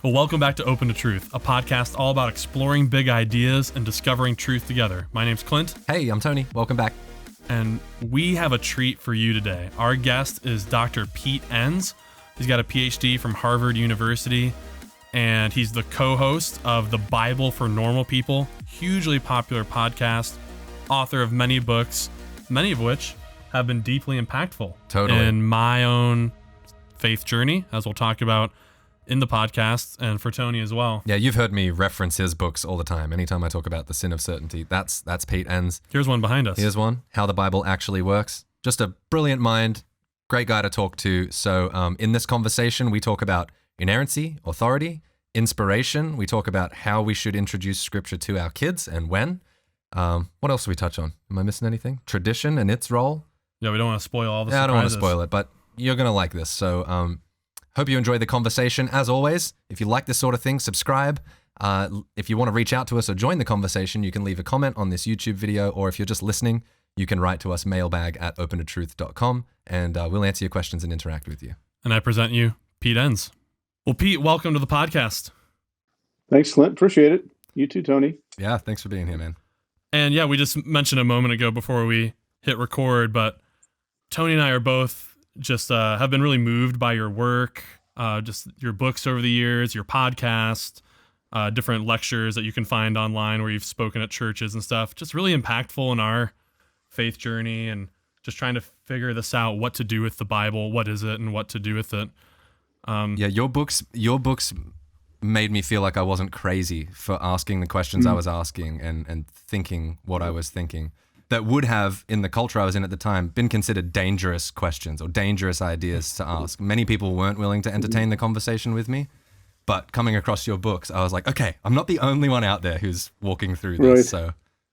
Well, welcome back to Open to Truth, a podcast all about exploring big ideas and discovering truth together. My name's Clint. Hey, I'm Tony. Welcome back. And we have a treat for you today. Our guest is Dr. Pete Enns. He's got a PhD from Harvard University, and he's the co-host of The Bible for Normal People, hugely popular podcast, author of many books, many of which have been deeply impactful in my own faith journey, as we'll talk about in the podcast, and for Tony as well. Yeah, you've heard me reference his books all the time. Anytime I talk about the sin of certainty, that's Pete Enns. Here's one behind us. Here's one, How the Bible Actually Works. Just a brilliant mind, great guy to talk to. So in this conversation, we talk about inerrancy, authority, inspiration. We talk about how we should introduce scripture to our kids and when. What else do we touch on? Am I missing anything? Tradition and its role. Yeah, we don't want to spoil all the surprises. I don't want to spoil it, but you're going to like this. So hope you enjoy the conversation. As always, if you like this sort of thing, subscribe. If you want to reach out to us or join the conversation, you can leave a comment on this YouTube video, or if you're just listening, you can write to us mailbag@opentotruth.com, and we'll answer your questions and interact with you. And I present you Pete Enns. Well, Pete, welcome to the podcast. Thanks, Clint. Appreciate it. You too, Tony. Yeah, thanks for being here, man. And yeah, we just mentioned a moment ago before we hit record, but Tony and I are both just have been really moved by your work, just your books over the years, your podcast, different lectures that you can find online where you've spoken at churches and stuff. Just really impactful in our faith journey and just trying to figure this out, what to do with the Bible, what is it, and what to do with it. Yeah, your books made me feel like I wasn't crazy for asking the questions I was asking and thinking what I was thinking. That would have, in the culture I was in at the time, been considered dangerous questions or dangerous ideas to ask. Many people weren't willing to entertain the conversation with me, but coming across your books, I was like, okay, I'm not the only one out there who's walking through this. Right. So,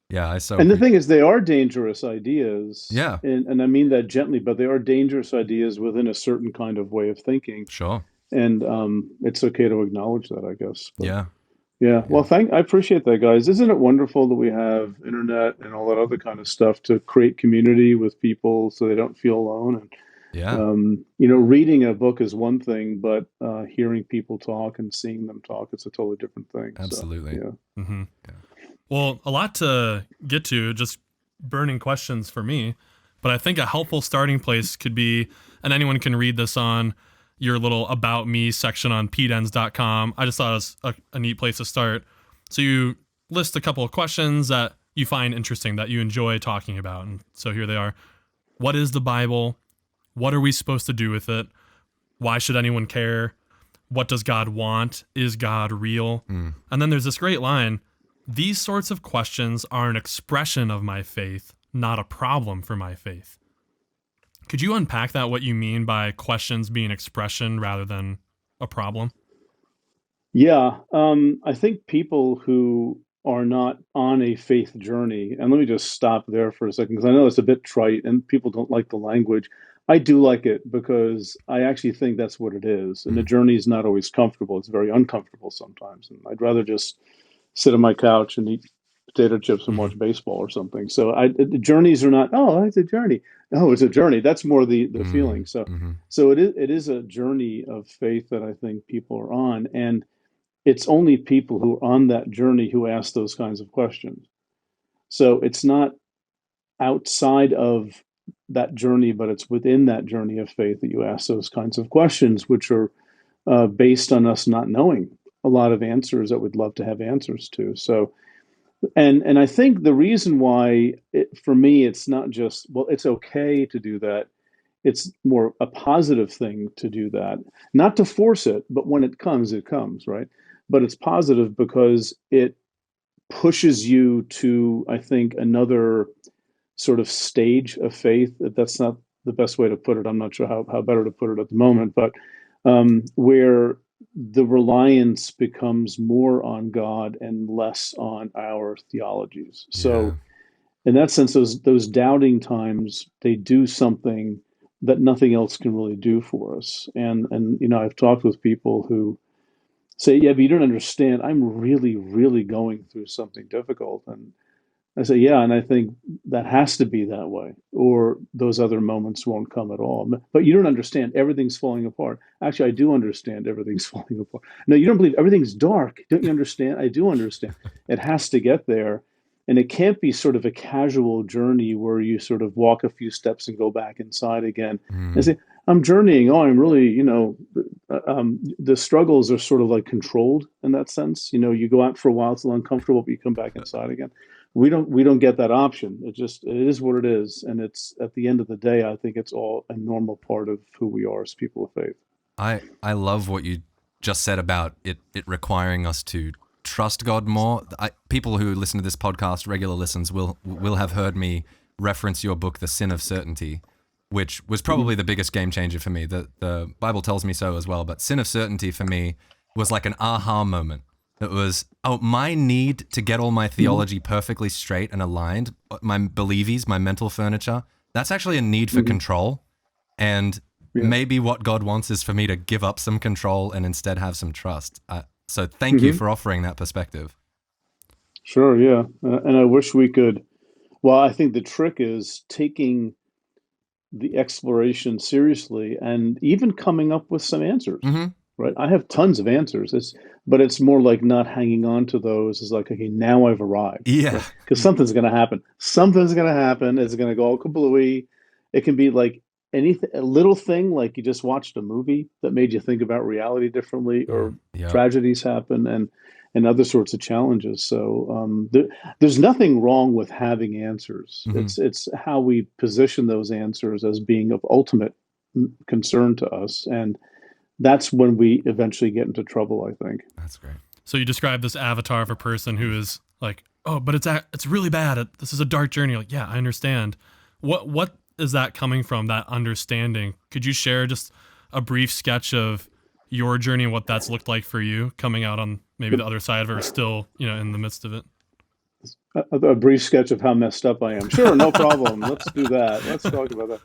yeah, And the thing is, they are dangerous ideas. Yeah. And I mean that gently, but they are dangerous ideas within a certain kind of way of thinking. Sure. And it's okay to acknowledge that, I guess. But, Yeah. Yeah. Well, I appreciate that, guys. Isn't it wonderful that we have internet and all that other kind of stuff to create community with people so they don't feel alone? And Yeah. reading a book is one thing, but hearing people talk and seeing them talk, it's a totally different thing. Absolutely. So, yeah. Mm-hmm. Yeah. Well, a lot to get to, just burning questions for me, but I think a helpful starting place could be, and anyone can read this on your little About Me section on PeteEnns.com. I just thought it was a neat place to start. So you list a couple of questions that you find interesting, that you enjoy talking about. And so here they are. What is the Bible? What are we supposed to do with it? Why should anyone care? What does God want? Is God real? And then there's this great line. These sorts of questions are an expression of my faith, not a problem for my faith. Could you unpack that, what you mean by questions being expression rather than a problem? Yeah, I think people who are not on a faith journey, and let me just stop there for a second, because I know it's a bit trite and people don't like the language. I do like it because I actually think that's what it is. And the journey is not always comfortable. It's very uncomfortable sometimes. And I'd rather just sit on my couch and eat potato chips and watch baseball or something. So the journeys are not, oh, it's a journey. No, it's a journey. That's more the feeling. So so it is a journey of faith that I think people are on. And it's only people who are on that journey who ask those kinds of questions. So it's not outside of that journey, but it's within that journey of faith that you ask those kinds of questions, which are based on us not knowing a lot of answers that we'd love to have answers to. So, and I think the reason why, for me, it's not just, well, it's okay to do that. It's more a positive thing to do that, not to force it, but when it comes, right? But it's positive because it pushes you to, I think, another sort of stage of faith. That's not the best way to put it. I'm not sure how better to put it at the moment, but where the reliance becomes more on God and less on our theologies. So in that sense, those doubting times, they do something that nothing else can really do for us. And I've talked with people who say, yeah, but you don't understand. I'm really, really going through something difficult. And I say, yeah, and I think that has to be that way, or those other moments won't come at all. But you don't understand. Everything's falling apart. Actually, I do understand everything's falling apart. No, you don't believe everything's dark. Don't you understand? I do understand. It has to get there. And it can't be sort of a casual journey where you sort of walk a few steps and go back inside again and Mm. say, I'm journeying. Oh, I'm really, the struggles are sort of like controlled in that sense. You go out for a while, it's a little uncomfortable, but you come back inside again. We don't get that option. It is what it is, and it's at the end of the day, I think it's all a normal part of who we are as people of faith. I love what you just said about it requiring us to trust God more. People who listen to this podcast, regular listens, will have heard me reference your book, The Sin of Certainty, which was probably the biggest game changer for me. The Bible tells me so as well, but Sin of Certainty for me was like an aha moment. It was, oh, my need to get all my theology perfectly straight and aligned, my believies, my mental furniture, that's actually a need for control. And Yeah. maybe what God wants is for me to give up some control and instead have some trust. So thank you for offering that perspective. Sure, yeah. And I wish we could. Well, I think the trick is taking the exploration seriously and even coming up with some answers, Hmm. right? I have tons of answers. But it's more like not hanging on to those. It's like, okay, now I've arrived, Yeah. right? Because something's going to happen. Something's going to happen. It's going to go all kablooey. It can be like anything, a little thing, like you just watched a movie that made you think about reality differently, or Yeah. tragedies happen, and other sorts of challenges. So there's nothing wrong with having answers. Hmm. It's how we position those answers as being of ultimate concern to us, and that's when we eventually get into trouble, I think. That's great. So you describe this avatar of a person who is like, oh, but it's really bad. This is a dark journey. You're like, yeah, I understand. What is that coming from? That understanding? Could you share just a brief sketch of your journey and what that's looked like for you, coming out on maybe the other side of it, or still, in the midst of it? A brief sketch of how messed up I am. Sure, no problem. Let's do that. Let's talk about that.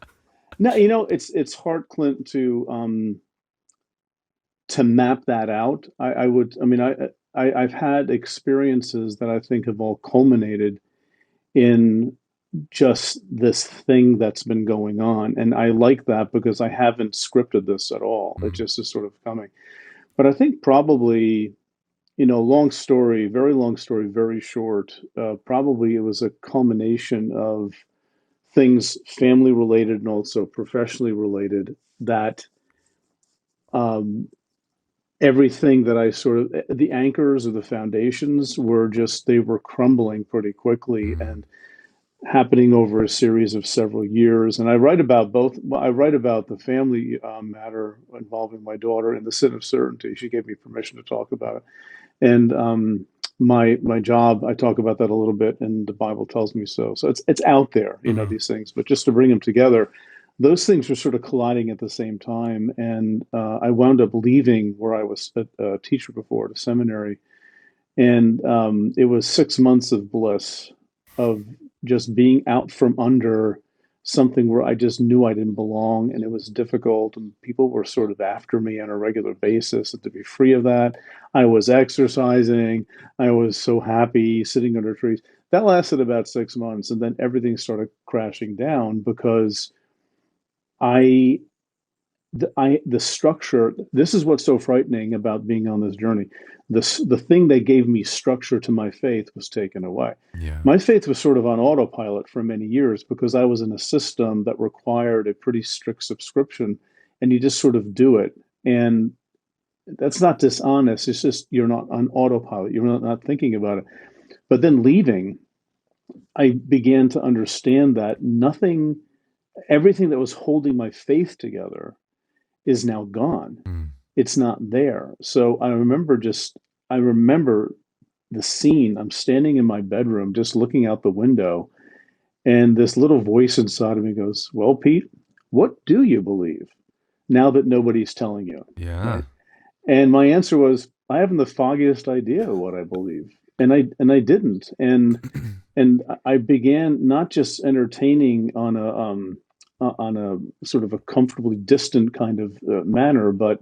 No, it's hard, Clint, to map that out. I would. I mean, I've had experiences that I think have all culminated in just this thing that's been going on, and I like that because I haven't scripted this at all. It Mm. just is sort of coming. But I think probably, long story, very long story, very short. Probably it was a culmination of things family related and also professionally related that um, everything that I sort of the anchors or the foundations were just they were crumbling pretty quickly Mm. and happening over a series of several years. And I write about both. I write about the family matter involving my daughter and the sin of certainty. She gave me permission to talk about it. And my job, I talk about that a little bit, and the Bible tells me so. So it's out there, Mhm. these things. But just to bring them together, those things were sort of colliding at the same time, and I wound up leaving where I was a teacher before at a seminary, and it was 6 months of bliss, of just being out from under something where I just knew I didn't belong, and it was difficult, and people were sort of after me on a regular basis. And to be free of that, I was exercising. I was so happy sitting under trees. That lasted about 6 months, and then everything started crashing down because I the structure. This is what's so frightening about being on this journey. The thing that gave me structure to my faith was taken away. Yeah. My faith was sort of on autopilot for many years because I was in a system that required a pretty strict subscription, and you just sort of do it. And that's not dishonest. It's just you're not on autopilot. You're not thinking about it. But then leaving, I began to understand that everything that was holding my faith together is now gone. Mm. It's not there. So I remember the scene. I'm standing in my bedroom, just looking out the window, and this little voice inside of me goes, "Well, Pete, what do you believe now that nobody's telling you?" Yeah. Right. And my answer was, I haven't the foggiest idea what I believe. And I didn't. And I began not just entertaining on a sort of a comfortably distant kind of manner, but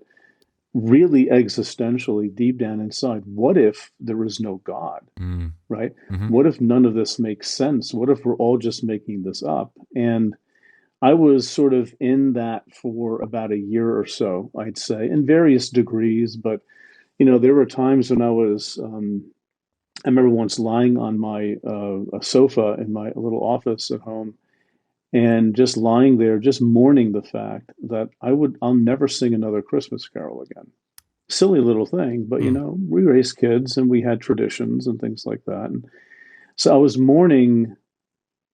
really existentially deep down inside, what if there is no God, Mm. right? Mm-hmm. What if none of this makes sense? What if we're all just making this up? And I was sort of in that for about a year or so, I'd say, in various degrees. But, there were times when I remember once lying on my a sofa in my little office at home and just lying there, just mourning the fact that I'll never sing another Christmas carol again. Silly little thing, but Mm. we raised kids and we had traditions and things like that. And so I was mourning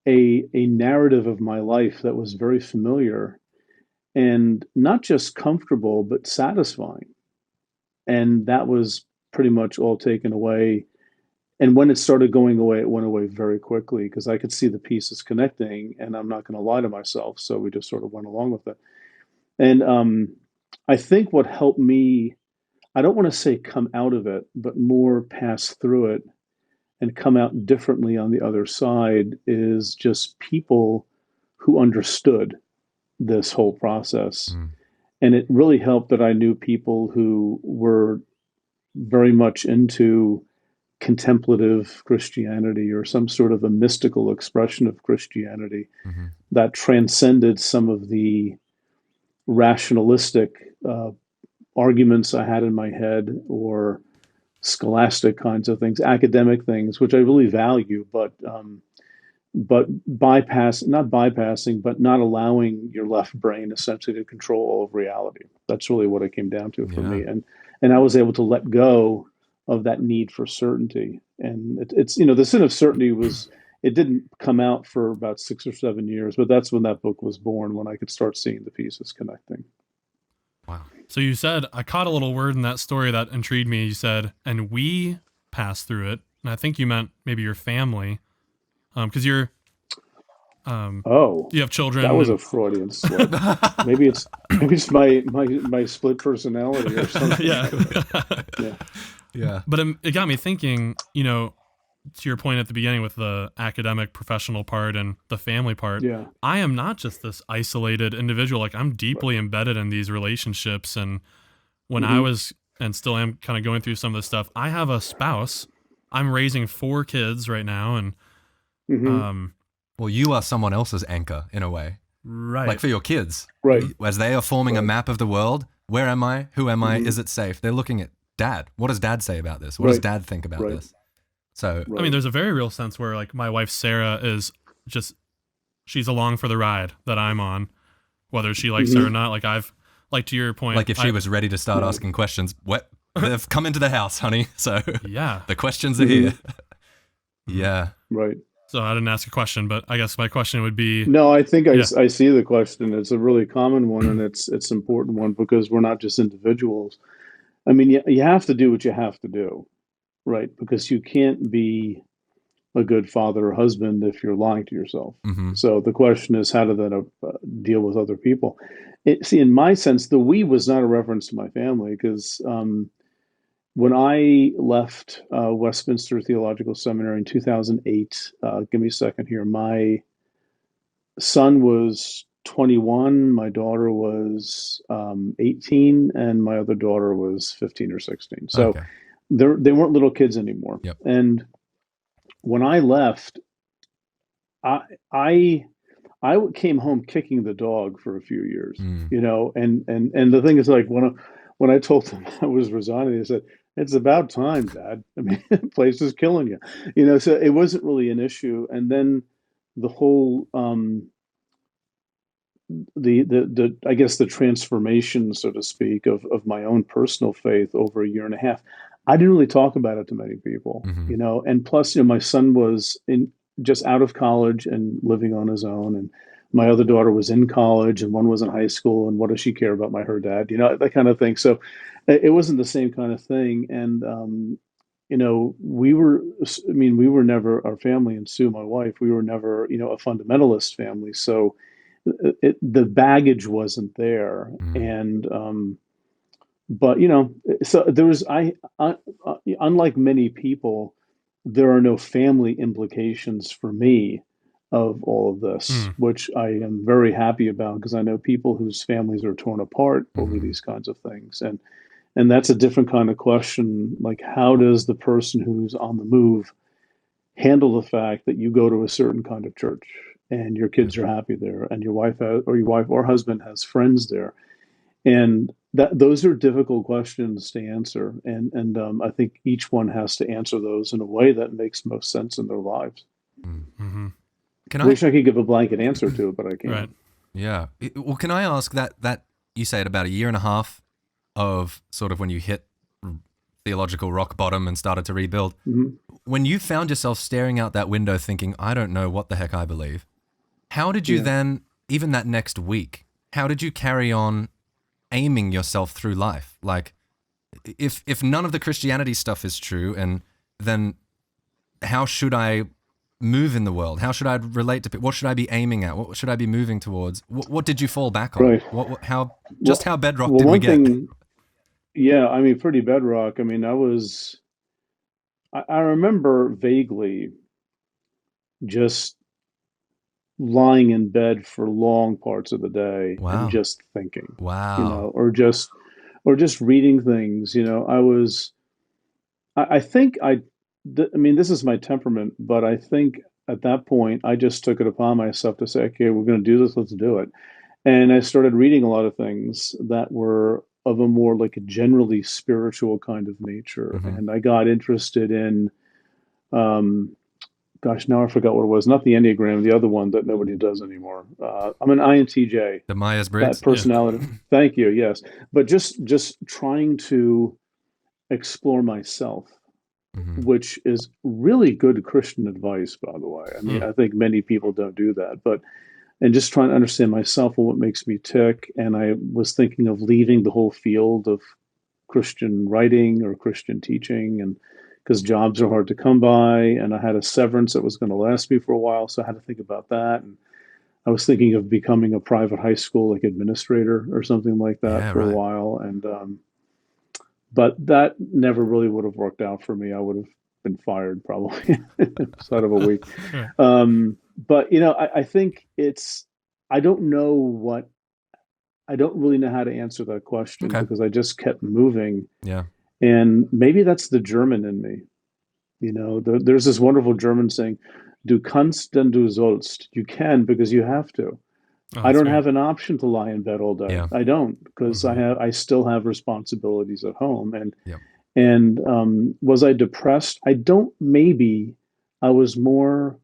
a narrative of my life that was very familiar and not just comfortable, but satisfying. And that was pretty much all taken away. And when it started going away, it went away very quickly because I could see the pieces connecting, and I'm not going to lie to myself. So we just sort of went along with it. And I think what helped me, I don't want to say come out of it, but more pass through it and come out differently on the other side, is just people who understood this whole process. Mm. And it really helped that I knew people who were very much into contemplative Christianity or some sort of a mystical expression of Christianity Mm-hmm. that transcended some of the rationalistic arguments I had in my head, or scholastic kinds of things, academic things, which I really value, but not bypassing, but not allowing your left brain essentially to control all of reality. That's really what it came down to for Yeah. me. And I was able to let go of that need for certainty. And it's, the sin of certainty it didn't come out for about 6 or 7 years, but that's when that book was born, when I could start seeing the pieces connecting. Wow. So you said, I caught a little word in that story that intrigued me. You said, and we passed through it. And I think you meant maybe your family. Because Oh, you have children. that was a And Freudian slip. Maybe it's my split personality or something. yeah. Yeah. Yeah. But it got me thinking, to your point at the beginning with the academic professional part and the family part, Yeah. I am not just this isolated individual. Like, I'm Right. deeply embedded in these relationships. And when I Mm-hmm. was, and still am, kind of going through some of this stuff, I have a spouse. I'm raising 4 kids right now. And, Mm-hmm. Well, you are someone else's anchor in a way. right. Like for your kids, Right. as they are forming a Right. map of the world, where am I? Who am I? Mhm. Is it safe? They're looking at dad. What does dad say about this? What does Right. dad think about Right. this? So, Right. I mean, there's a very real sense where, like, my wife, Sarah, is just, she's along for the ride that I'm on, whether she likes it or not. Like, to your point, like if she was ready to start Right. asking questions, what? They've come into the house, honey. So yeah. the questions are here. Mm-hmm. Yeah. Right. So I didn't ask a question, but I guess my question would be, No, I think yeah. I see the question. It's a really common one, and it's an important one because we're not just individuals. I mean, you have to do what you have to do, right? Because you can't be a good father or husband if you're lying to yourself. Mm-hmm. So the question is, how do that deal with other people? See, in my sense, the we was not a reference to my family because when I left Westminster Theological Seminary in 2008, give me a second here, my son was 21, my daughter was 18, and my other daughter was 15 or 16. So Okay. they weren't little kids anymore. Yep. And when I left, I I I came home kicking the dog for a few years, Mm. and the thing is, like, when I told them I was resigning, they said, "It's about time, Dad. I mean, the place is killing you." So it wasn't really an issue. And then the whole the I guess the transformation, so to speak, of my own personal faith over a year and a half. I didn't really talk about it to many people, Mm-hmm. and plus, my son was in just out of college and living on his own, and my other daughter was in college, and one was in high school, and what does she care about her dad, that kind of thing. So it wasn't the same kind of thing. And we were, I mean, we were never, our family, and Sue, my wife, we were never, a fundamentalist family. So the baggage wasn't there. Mm. And but so there was unlike many people, there are no family implications for me of all of this, which I am very happy about, because I know people whose families are torn apart over Mm-hmm. these kinds of things. And that's a different kind of question. Like, how does the person who's on the move handle the fact that you go to a certain kind of church and your Yeah. kids are happy there, and your wife or husband has friends there, and that those are difficult questions to answer, and I think each one has to answer those in a way that makes most sense in their lives. Mm. Mm-hmm. Can I I? wish I could give a blanket answer to it, but I Right. can't. Yeah. Well, can I ask that you say at about a year and a half of sort of when you hit theological rock bottom and started to rebuild, Mhm. when you found yourself staring out that window thinking, I don't know what the heck I believe, how did you Yeah. then, even that next week, how did you carry on aiming yourself through life? Like, if none of the Christianity stuff is true, and then how should I move in the world? How should I relate to people? What should I be aiming at? What should I be moving towards? What did you fall back on? Right. How, just Well, how bedrock well, did we one get? thing, yeah, I mean, pretty bedrock. I mean, I remember vaguely just lying in bed for long parts of the day and Wow. just thinking, Wow. or just reading things. I think I mean, this is my temperament, but I think at that point I just took it upon myself to say, okay, we're going to do this, let's do it. And I started reading a lot of things that were of a more like a generally spiritual kind of nature. Hmm. And I got interested in, um, gosh, now I forgot what it was. Not the Enneagram, the other one that nobody does anymore. I'm an INTJ, The Myers that Briggs. Yeah. personality. Thank you. Yes, but just trying to explore myself, Hmm. which is really good Christian advice, by the way. I mean, Hmm. I think many people don't do that, but and just trying to understand myself and what makes me tick. And I was thinking of leaving the whole field of Christian writing or Christian teaching, and because jobs are hard to come by, and I had a severance that was going to last me for a while, so I had to think about that. And I was thinking of becoming a private high school like administrator or something like that Yeah, for a right. while, and but that never really would have worked out for me. I would have been fired probably inside of a week. Right. But I think I don't know what I don't really know how to answer that question Okay. because I just kept moving, Yeah. and maybe that's the German in me. There's this wonderful German saying, "Du kannst, denn du sollst." You can because you have to. Oh, I that's don't great. have an option to lie in bed all day. Yeah. I don't because Mm-hmm. I still have responsibilities at home, and Yep. and was I depressed? I don't. Maybe I was more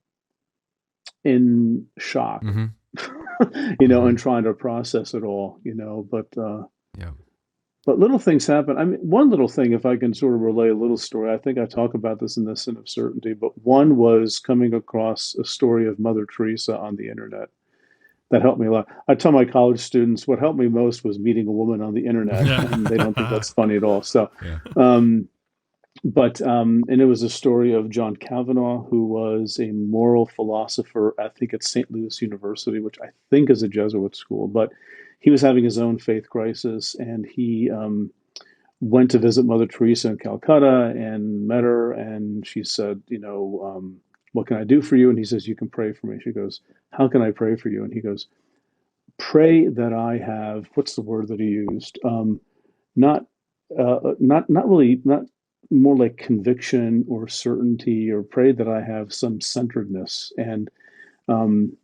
in shock, Hmm. Hmm. and trying to process it all. Yeah. But little things happen. I mean, one little thing, if I can sort of relay a little story, I think I talk about this in the Sin of Certainty, but one was coming across a story of Mother Teresa on the internet that helped me a lot. I tell my college students what helped me most was meeting a woman on the internet, and they don't think Yeah. that's funny at all. So, Yeah. um, and it was a story of John Kavanaugh, who was a moral philosopher, I think at St. Louis University, which I think is a Jesuit school, but he was having his own faith crisis, and he went to visit Mother Teresa in Calcutta and met her, and she said, what can I do for you? And he says, you can pray for me. She goes, how can I pray for you? And he goes, pray that I have, what's the word that he used? Not not really, not more like conviction or certainty, or pray that I have some centeredness. And um,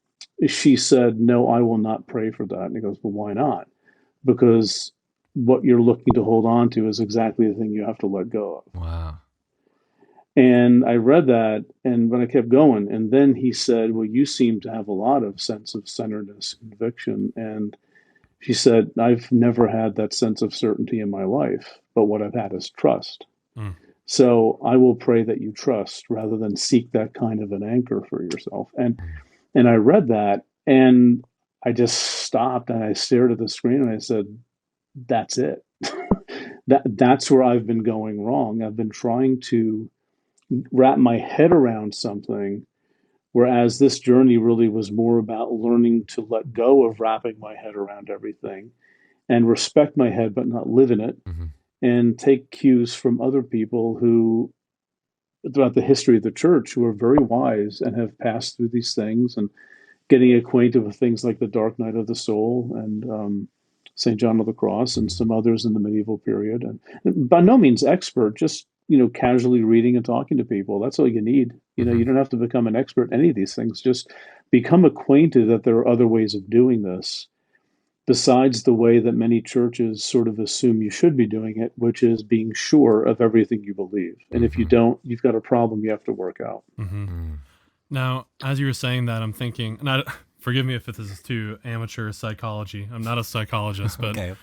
she said, no, I will not pray for that. And he goes, well, why not? Because what you're looking to hold on to is exactly the thing you have to let go of. Wow. And I read that, and but I kept going. And then he said, well, you seem to have a lot of sense of centeredness, conviction. And she said, I've never had that sense of certainty in my life, but what I've had is trust. Mm. So I will pray that you trust rather than seek that kind of an anchor for yourself. And I read that, and I just stopped and I stared at the screen and I said, that's it. That's where I've been going wrong. I've been trying to wrap my head around something, whereas this journey really was more about learning to let go of wrapping my head around everything and respect my head but not live in it, Hmm. and take cues from other people who throughout the history of the church who are very wise and have passed through these things, and getting acquainted with things like the dark night of the soul, and St. John of the Cross and some others in the medieval period. And by no means expert, just, casually reading and talking to people. That's all you need. Mm-hmm. You don't have to become an expert in any of these things. Just become acquainted that there are other ways of doing this besides the way that many churches sort of assume you should be doing it, which is being sure of everything you believe. And if you Mm-hmm. don't, you've got a problem you have to work out. Mm-hmm. Now, as you were saying that, I'm thinking, and forgive me if this is too amateur psychology. I'm not a psychologist, but Okay.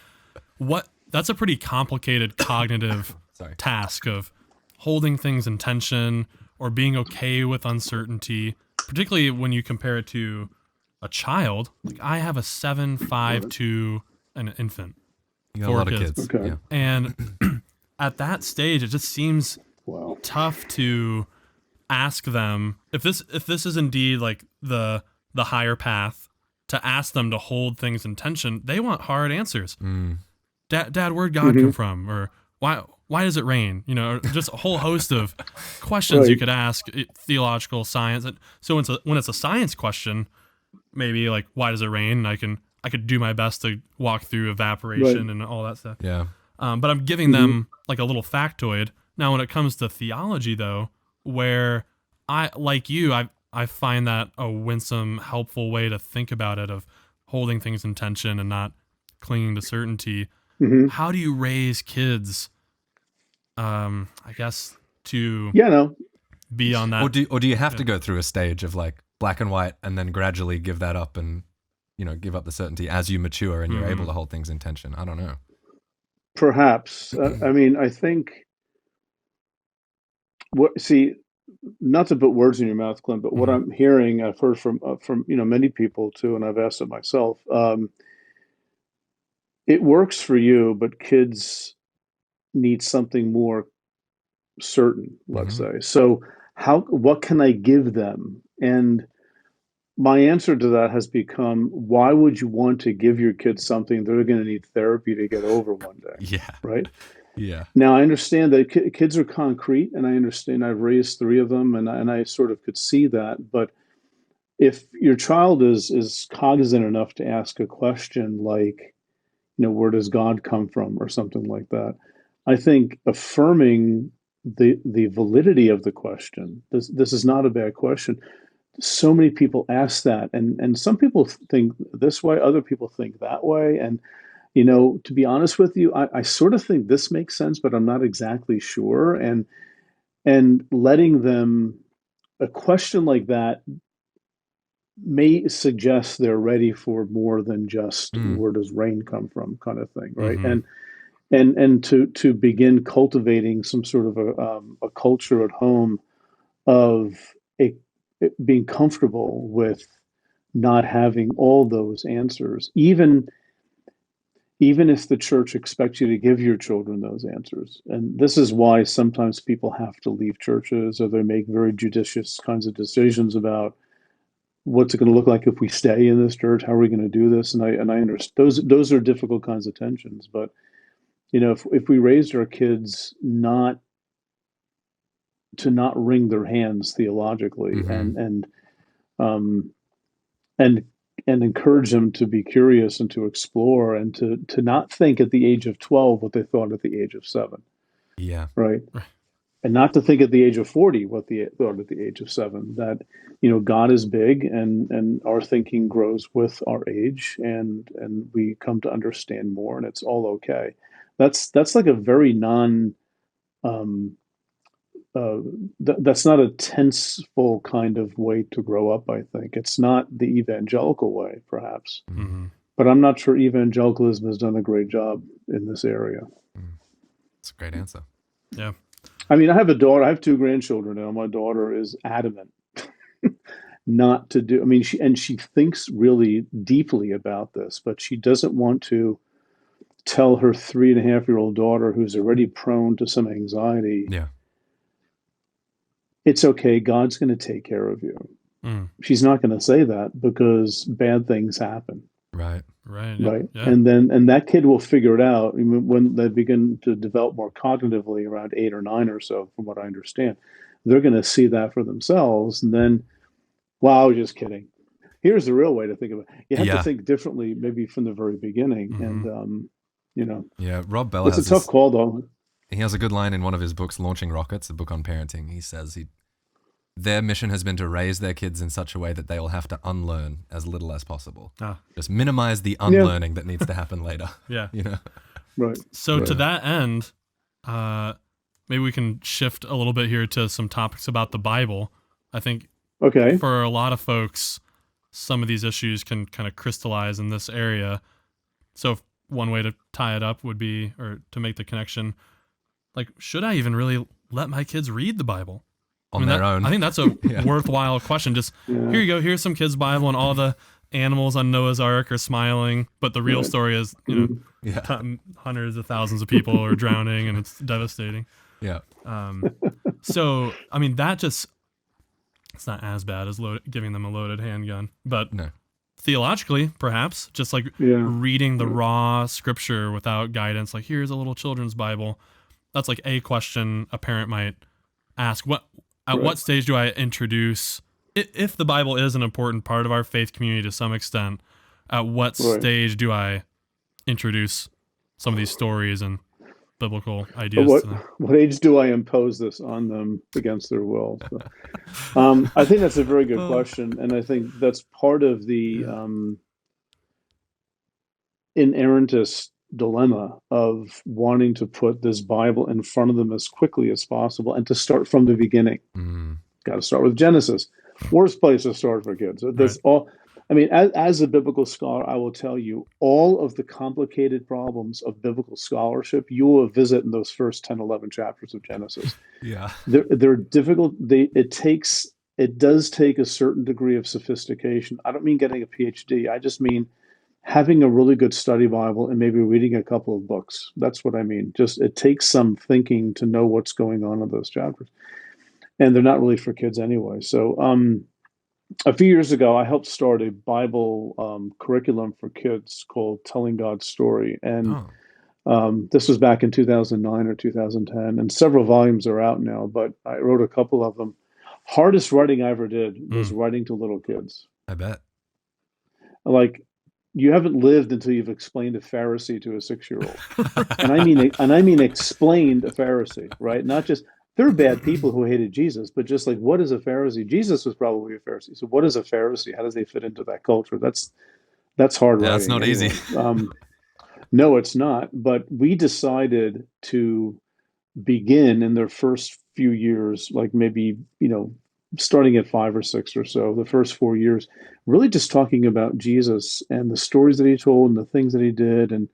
that's a pretty complicated cognitive Sorry. task of holding things in tension or being okay with uncertainty, particularly when you compare it to a child. Like I have a 7, 5, 2, and an infant. You got a 4 lot of kids. kids. Okay. Yeah. And at that stage, it just seems Wow. tough to ask them if this is indeed like the higher path, to ask them to hold things in tension. They want hard answers. Dad, where'd God come from? Or why does it rain? Or just a whole host of questions you could ask, theological, science. So when it's a science question, maybe like why does it rain? And I could do my best to walk through evaporation and all that stuff. Yeah. But I'm giving them like a little factoid. Now, when it comes to theology, though, where I find that a winsome, helpful way to think about it, of holding things in tension and not clinging to certainty. How do you raise kids, I guess, to be on that? Or do you have to go through a stage of like black and white and then gradually give that up and, give up the certainty as you mature and you're able to hold things in tension? I don't know. Perhaps. I think not to put words in your mouth, Clint, but what I'm hearing, I've heard from many people too, and I've asked it myself. It works for you, but kids need something more certain, let's say. So what can I give them? And my answer to that has become, why would you want to give your kids something they're going to need therapy to get over one day? Yeah. Right. Yeah. Now, I understand that kids are concrete, and I understand I've raised 3 of them, and I sort of could see that. But if your child is cognizant enough to ask a question like, where does God come from, or something like that, I think affirming the validity of the question. This is not a bad question. So many people ask that, and some people think this way, other people think that way, and to be honest with you, I sort of think this makes sense, but I'm not exactly sure. And letting them, a question like that may suggest they're ready for more than just where does rain come from kind of thing, right? And to begin cultivating some sort of a culture at home of being comfortable with not having all those answers, even if the church expects you to give your children those answers. And this is why sometimes people have to leave churches, or they make very judicious kinds of decisions about what's it going to look like if we stay in this church? How are we going to do this? And I understand those are difficult kinds of tensions. But if we raised our kids not wring their hands theologically, um, and encourage them to be curious and to explore, and to not think at the age of 12 what they thought at the age of 7. Yeah. Right. And not to think at the age of 40 what they thought at the age of 7. That God is big, and our thinking grows with our age, and we come to understand more, and it's all okay. That's like a very um, that's not a tenseful kind of way to grow up. I think it's not the evangelical way, perhaps, but I'm not sure evangelicalism has done a great job in this area. That's a great answer. Yeah. I mean, I have a daughter. I have 2 grandchildren now. My daughter is adamant not to do. I mean, she thinks really deeply about this, but she doesn't want to tell her 3.5-year-old daughter, who's already prone to some anxiety, Yeah. it's okay, God's going to take care of you. She's not going to say that, because bad things happen. Right. Yeah. And that kid will figure it out when they begin to develop more cognitively, around 8 or 9 or so, from what I understand. They're going to see that for themselves, and then, wow, I was just kidding. here's the real way to think of it. You have to Yeah. think differently, maybe from the very beginning. Hmm. And, Yeah. Rob Bell it's a has tough this, call, though. he has a good line in one of his books, Launching Rockets, a book on parenting. He says their mission has been to raise their kids in such a way that they will have to unlearn as little as possible. Ah, Just minimize the Yeah, unlearning that needs to happen later. yeah. You know? right. So to Right. that end, maybe we can shift a little bit here to some topics about the Bible. I think Okay. for a lot of folks, some of these issues can kind of crystallize in this area. So one way to tie it up would be, or to make the connection, like, should I even really let my kids read the Bible? On their own. I think that's a Yeah. worthwhile question. Just Yeah. here you go. Here's some kids' Bible, and all the animals on Noah's Ark are smiling, but the real Right. story is, Mhm. Yeah. hundreds of thousands of people are drowning, and it's devastating. Yeah. So I mean, it's not as bad as giving them a loaded handgun, but No. theologically, perhaps, just like Yeah. reading the raw scripture without guidance, like here's a little children's Bible. That's like a question a parent might ask. At what Right. stage do I introduce, if the Bible is an important part of our faith community to some extent, at what Right. stage do I introduce some of these stories and biblical But ideas what to them? what age do I impose this on them against their will? So, I think that's a very good question, and I think that's part of the Yeah. inerrantist dilemma of wanting to put this Bible in front of them as quickly as possible and to start from the beginning. Mm. Got to start with Genesis. Worst place to start for kids. That's Right. all. I mean, as a biblical scholar, I will tell you all of the complicated problems of biblical scholarship you will visit in those first 10, 11 chapters of Genesis. Yeah. They're difficult. It does take a certain degree of sophistication. I don't mean getting a PhD. I just mean having a really good study Bible and maybe reading a couple of books. That's what I mean. Just it takes some thinking to know what's going on in those chapters. And they're not really for kids anyway. So a few years ago, I helped start a Bible curriculum for kids called Telling God's Story. And Oh. this was back in 2009 or 2010. And several volumes are out now, but I wrote a couple of them. Hardest writing I ever did was writing to little kids. I bet. Like, you haven't lived until you've explained a Pharisee to a 6-year-old. And I mean explained a Pharisee, right? Not just there are bad people who hated Jesus, but just like, what is a Pharisee? Jesus was probably a Pharisee. So what is a Pharisee? How does they fit into that culture? That's hard Yeah, writing. that's not easy. No, it's not. But we decided to begin in their first few years, like maybe, starting at 5 or 6 or so, the first 4 years, really just talking about Jesus and the stories that he told and the things that he did, and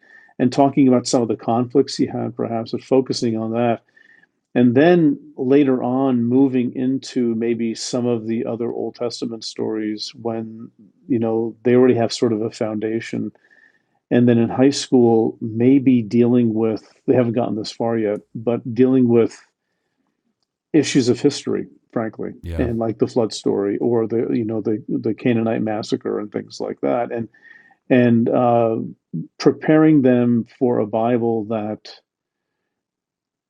talking about some of the conflicts he had, perhaps, and focusing on that. And then later on, moving into maybe some of the other Old Testament stories when, they already have sort of a foundation. And then in high school, maybe dealing with, they haven't gotten this far yet, but dealing with issues of history, frankly, Yeah. and like the flood story or the Canaanite massacre and things like that. And preparing them for a Bible that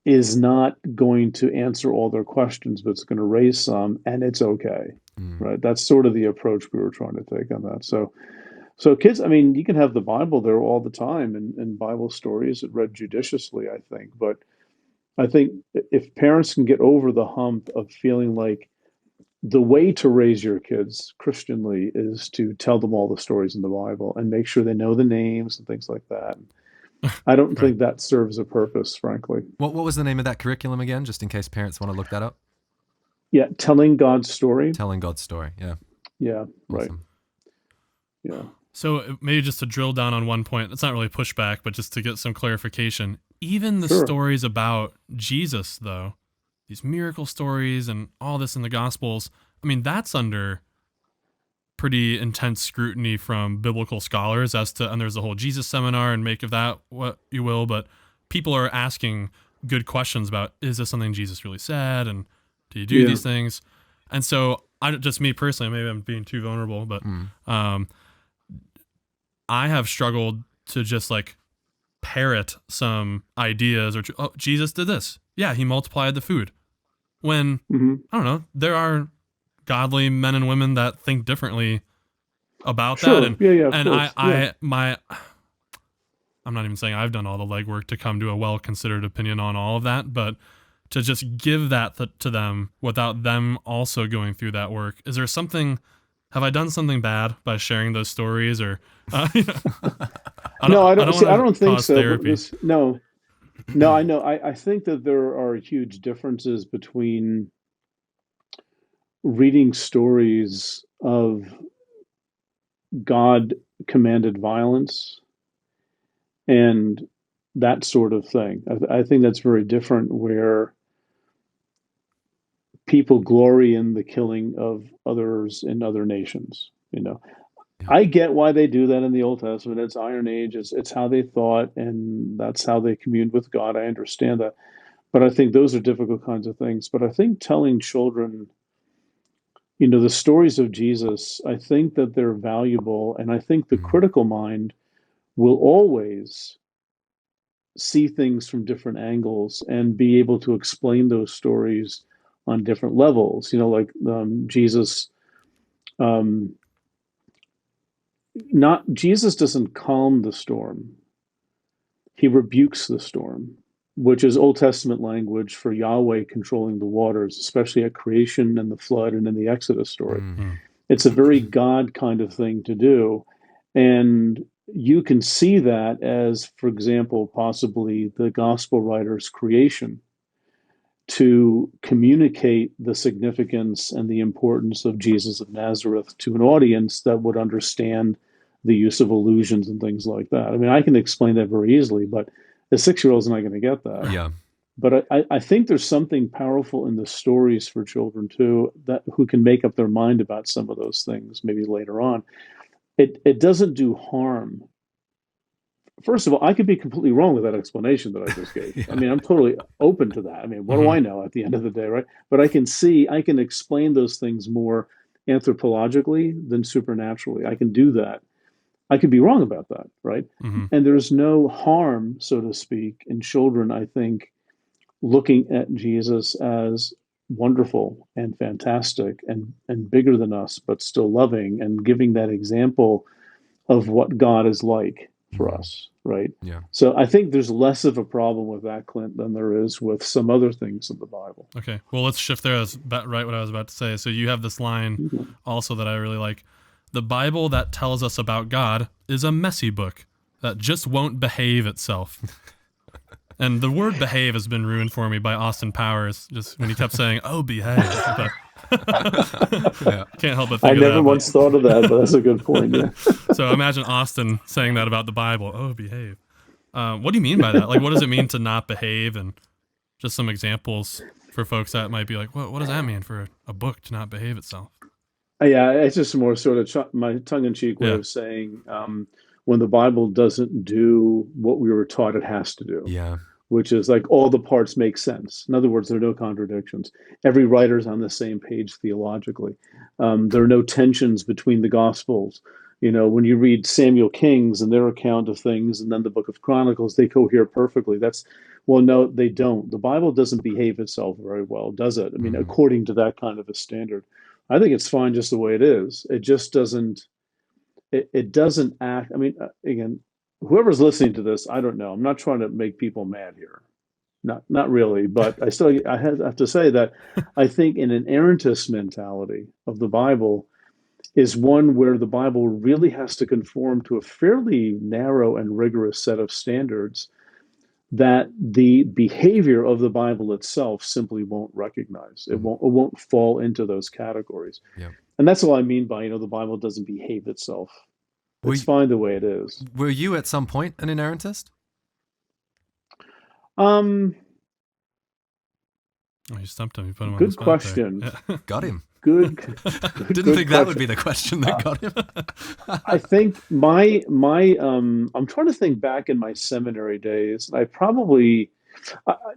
is not going to answer all their questions, but it's going to raise some, and it's okay, right? That's sort of the approach we were trying to take on that. So kids, I mean, you can have the Bible there all the time and Bible stories read judiciously, I think. But I think if parents can get over the hump of feeling like the way to raise your kids Christianly is to tell them all the stories in the Bible and make sure they know the names and things like that. I don't think that serves a purpose, frankly. What was the name of that curriculum again, just in case parents want to look that up? Yeah, Telling God's Story. Telling God's Story. Yeah. Yeah, right. Awesome. Yeah. So maybe just to drill down on one point, it's not really pushback, but just to get some clarification. Even the Sure. stories about Jesus, though, these miracle stories and all this in the Gospels, I mean, that's under pretty intense scrutiny from biblical scholars and there's a whole Jesus seminar, and make of that what you will, but people are asking good questions about, is this something Jesus really said? And do you do these things? And so just me personally, maybe I'm being too vulnerable, but I have struggled to just like parrot some ideas or, oh, Jesus did this. Yeah, he multiplied the food. When, I don't know, there are godly men and women that think differently about that. Sure. Yeah. Yeah. Of And course. Yeah. I'm not even saying I've done all the legwork to come to a well-considered opinion on all of that, but to just give that to them without them also going through that work. Is there something, have I done something bad by sharing those stories, or No, I don't don't see. I want to don't think cause so. But therapy. this, no, no, I know. I think that there are huge differences between reading stories of God commanded violence and that sort of thing. I think that's very different, where people glory in the killing of others in other nations. Yeah. I get why they do that in the Old Testament. It's Iron Age. It's how they thought, and that's how they communed with God. I understand that. But I think those are difficult kinds of things. But I think telling children, the stories of Jesus, I think that they're valuable. And I think the Mm. critical mind will always see things from different angles and be able to explain those stories on different levels. Like Jesus, um, not Jesus doesn't calm the storm; he rebukes the storm, which is Old Testament language for Yahweh controlling the waters, especially at creation and the flood and in the Exodus story. Mm. Mm. It's a very God kind of thing to do. And you can see that as, for example, possibly the gospel writer's creation to communicate the significance and the importance of Jesus of Nazareth to an audience that would understand the use of illusions and things like that. I mean, I can explain that very easily, but a 6-year-old is not going to get that. Yeah. But I think there's something powerful in the stories for children too, that who can make up their mind about some of those things maybe later on. It doesn't do harm. First of all, I could be completely wrong with that explanation that I just gave. I Yeah. mean, I'm totally open to that. I mean, what do Hmm. I know at the end of the day, right? But I can explain those things more anthropologically than supernaturally. I can do that. I could be wrong about that, right? Hmm. And there's no harm, so to speak, in children, I think, looking at Jesus as wonderful and fantastic and bigger than us, but still loving, and giving that example of what God is like for Mm. us, right? Yeah. So I think there's less of a problem with that, Clint, than there is with some other things in the Bible. Okay. Well, let's shift there. That's right what I was about to say. So you have this line Mhm. also that I really like. The Bible that tells us about God is a messy book that just won't behave itself. And the word behave has been ruined for me by Austin Powers, just when he kept saying, "Oh, behave." But Yeah. can't help but I think of never that. once thought of that, but that's a good point. Yeah. So imagine Austin saying that about the Bible. Oh, behave. What do you mean by that? Like, what does it mean to not behave? And just some examples for folks that might be like, what does that mean for a book to not behave itself? Yeah, it's just more sort of my tongue-in-cheek way Yeah. of saying when the Bible doesn't do what we were taught it has to do, Yeah. which is like all the parts make sense. In other words, there are no contradictions. Every writer's on the same page theologically. There are no tensions between the Gospels. When you read Samuel King's and their account of things, and then the Book of Chronicles, they cohere perfectly. Well, no, they don't. The Bible doesn't behave itself very well, does it? I mean, Mm. according to that kind of a standard. I think it's fine just the way it is. It just doesn't. It doesn't act. I mean, again, whoever's listening to this, I don't know. I'm not trying to make people mad here. Not really, but I have to say that I think an inerrantist mentality of the Bible is one where the Bible really has to conform to a fairly narrow and rigorous set of standards that the behavior of the Bible itself simply won't recognize. It Mm. won't fall into those categories. Yeah. And that's all I mean by, the Bible doesn't behave itself. Were It's you, fine the way it is. were you at some point an inerrantist? Um, Oh, you stumped him. You put him on the Good spot there. question. Yeah. Got him. Good, Didn't good think that would question. be the question that got him. I think my I'm trying to think back in my seminary days. I probably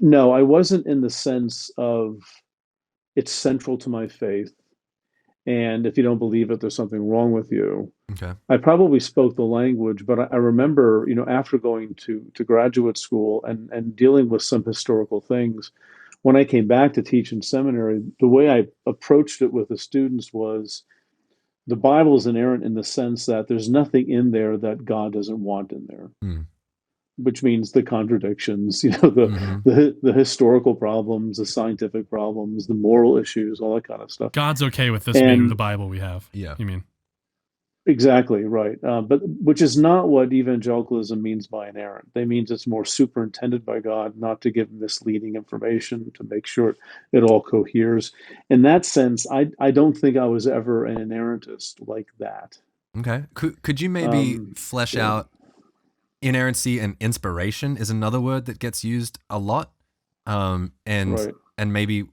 no, I wasn't in the sense of it's central to my faith, and if you don't believe it, there's something wrong with you. Okay. I probably spoke the language, but I remember, after going to graduate school and dealing with some historical things, when I came back to teach in seminary, the way I approached it with the students was The Bible is inerrant in the sense that there's nothing in there that God doesn't want in there, Mm. which means the contradictions, you know, Hmm. the historical problems, the scientific problems, the moral issues, all that kind of stuff. God's okay with this being the And Bible we have. Yeah. You mean? exactly right, but which is not what evangelicalism means by inerrant. They means it's more superintended by God, not to give misleading information, to make sure it all coheres. In that sense, I don't think I was ever an inerrantist like that. Okay. Could you maybe Um, flesh yeah, out inerrancy and inspiration is another word that gets used a lot. And right, maybe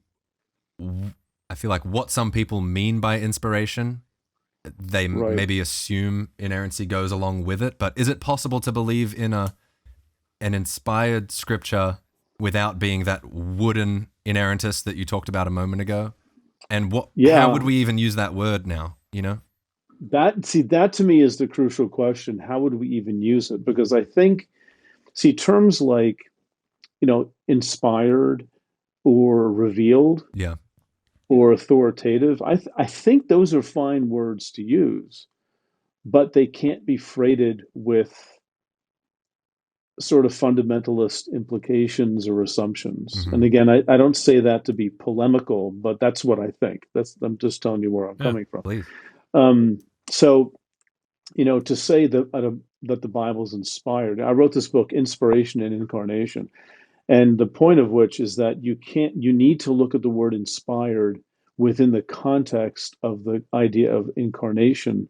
I feel like what some people mean by inspiration, they right. maybe assume inerrancy goes along with it. But is it possible to believe in an inspired scripture without being that wooden inerrantist that you talked about a moment ago? And how would Yeah, we even use that word now? You know? that to me is the crucial question. How would we even use it? Because I think, see, terms like, inspired or revealed Yeah. or authoritative, I think those are fine words to use, but they can't be freighted with sort of fundamentalist implications or assumptions. Hmm. And again, I don't say that to be polemical, but that's what I think. I'm just telling you where I'm Yeah. coming from. Please. So to say that the Bible's inspired. I wrote this book, Inspiration and Incarnation, and the point of which is that you need to look at the word inspired within the context of the idea of incarnation,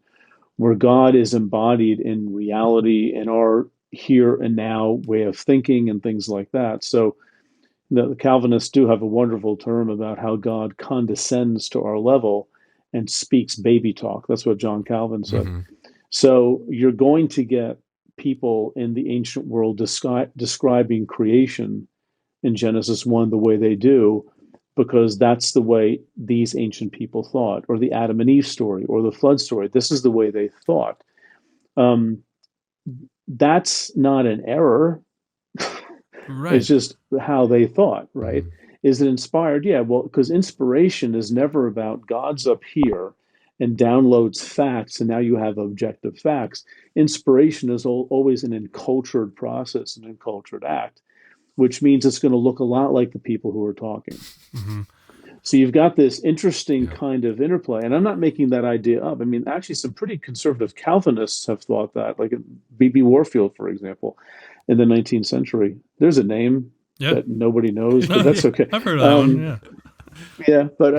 where God is embodied in reality in our here and now way of thinking and things like that. So the Calvinists do have a wonderful term about how God condescends to our level and speaks baby talk. That's what John Calvin said. Hmm. So you're going to get people in the ancient world describing creation in Genesis 1 the way they do, because that's the way these ancient people thought, or the Adam and Eve story, or the flood story. This is the way they thought. Um, that's not an error. It's Right. just how they thought, right? Hmm. Is it inspired? Yeah, well, because inspiration is never about God's up here and downloads facts, and now you have objective facts. Inspiration is always an encultured process, an encultured act, which means it's going to look a lot like the people who are talking. Hmm. So you've got this interesting Yeah. kind of interplay, and I'm not making that idea up. I mean, actually, some pretty conservative Calvinists have thought that, like B.B. Warfield, for example, in the 19th century. There's a name Yeah. that nobody knows, but No, that's yeah. okay. I've heard of that one. Yeah. Yeah, but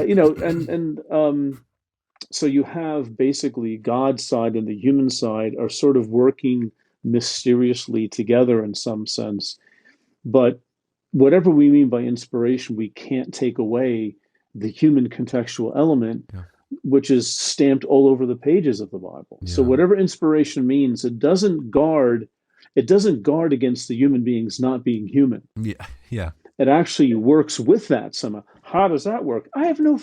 so you have basically God's side and the human side are sort of working mysteriously together in some sense. But whatever we mean by inspiration, we can't take away the human contextual element, Yeah. which is stamped all over the pages of the Bible. So Yeah. whatever inspiration means, it doesn't guard against the human beings not being human. Yeah. Yeah. It actually works with that somehow. How does that work? I have no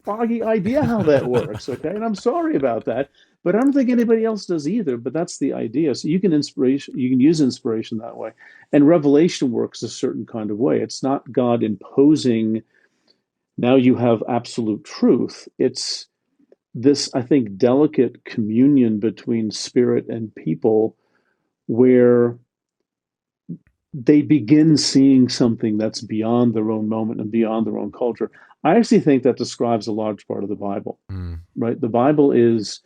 foggy idea how that works. Okay, and I'm sorry about that, but I don't think anybody else does either. But that's the idea. So you can use inspiration that way, and revelation works a certain kind of way. It's not God imposing. Now you have absolute truth. It's this, I think, delicate communion between spirit and people, where they begin seeing something that's beyond their own moment and beyond their own culture. I actually think that describes a large part of the Bible, Mm. right? The Bible is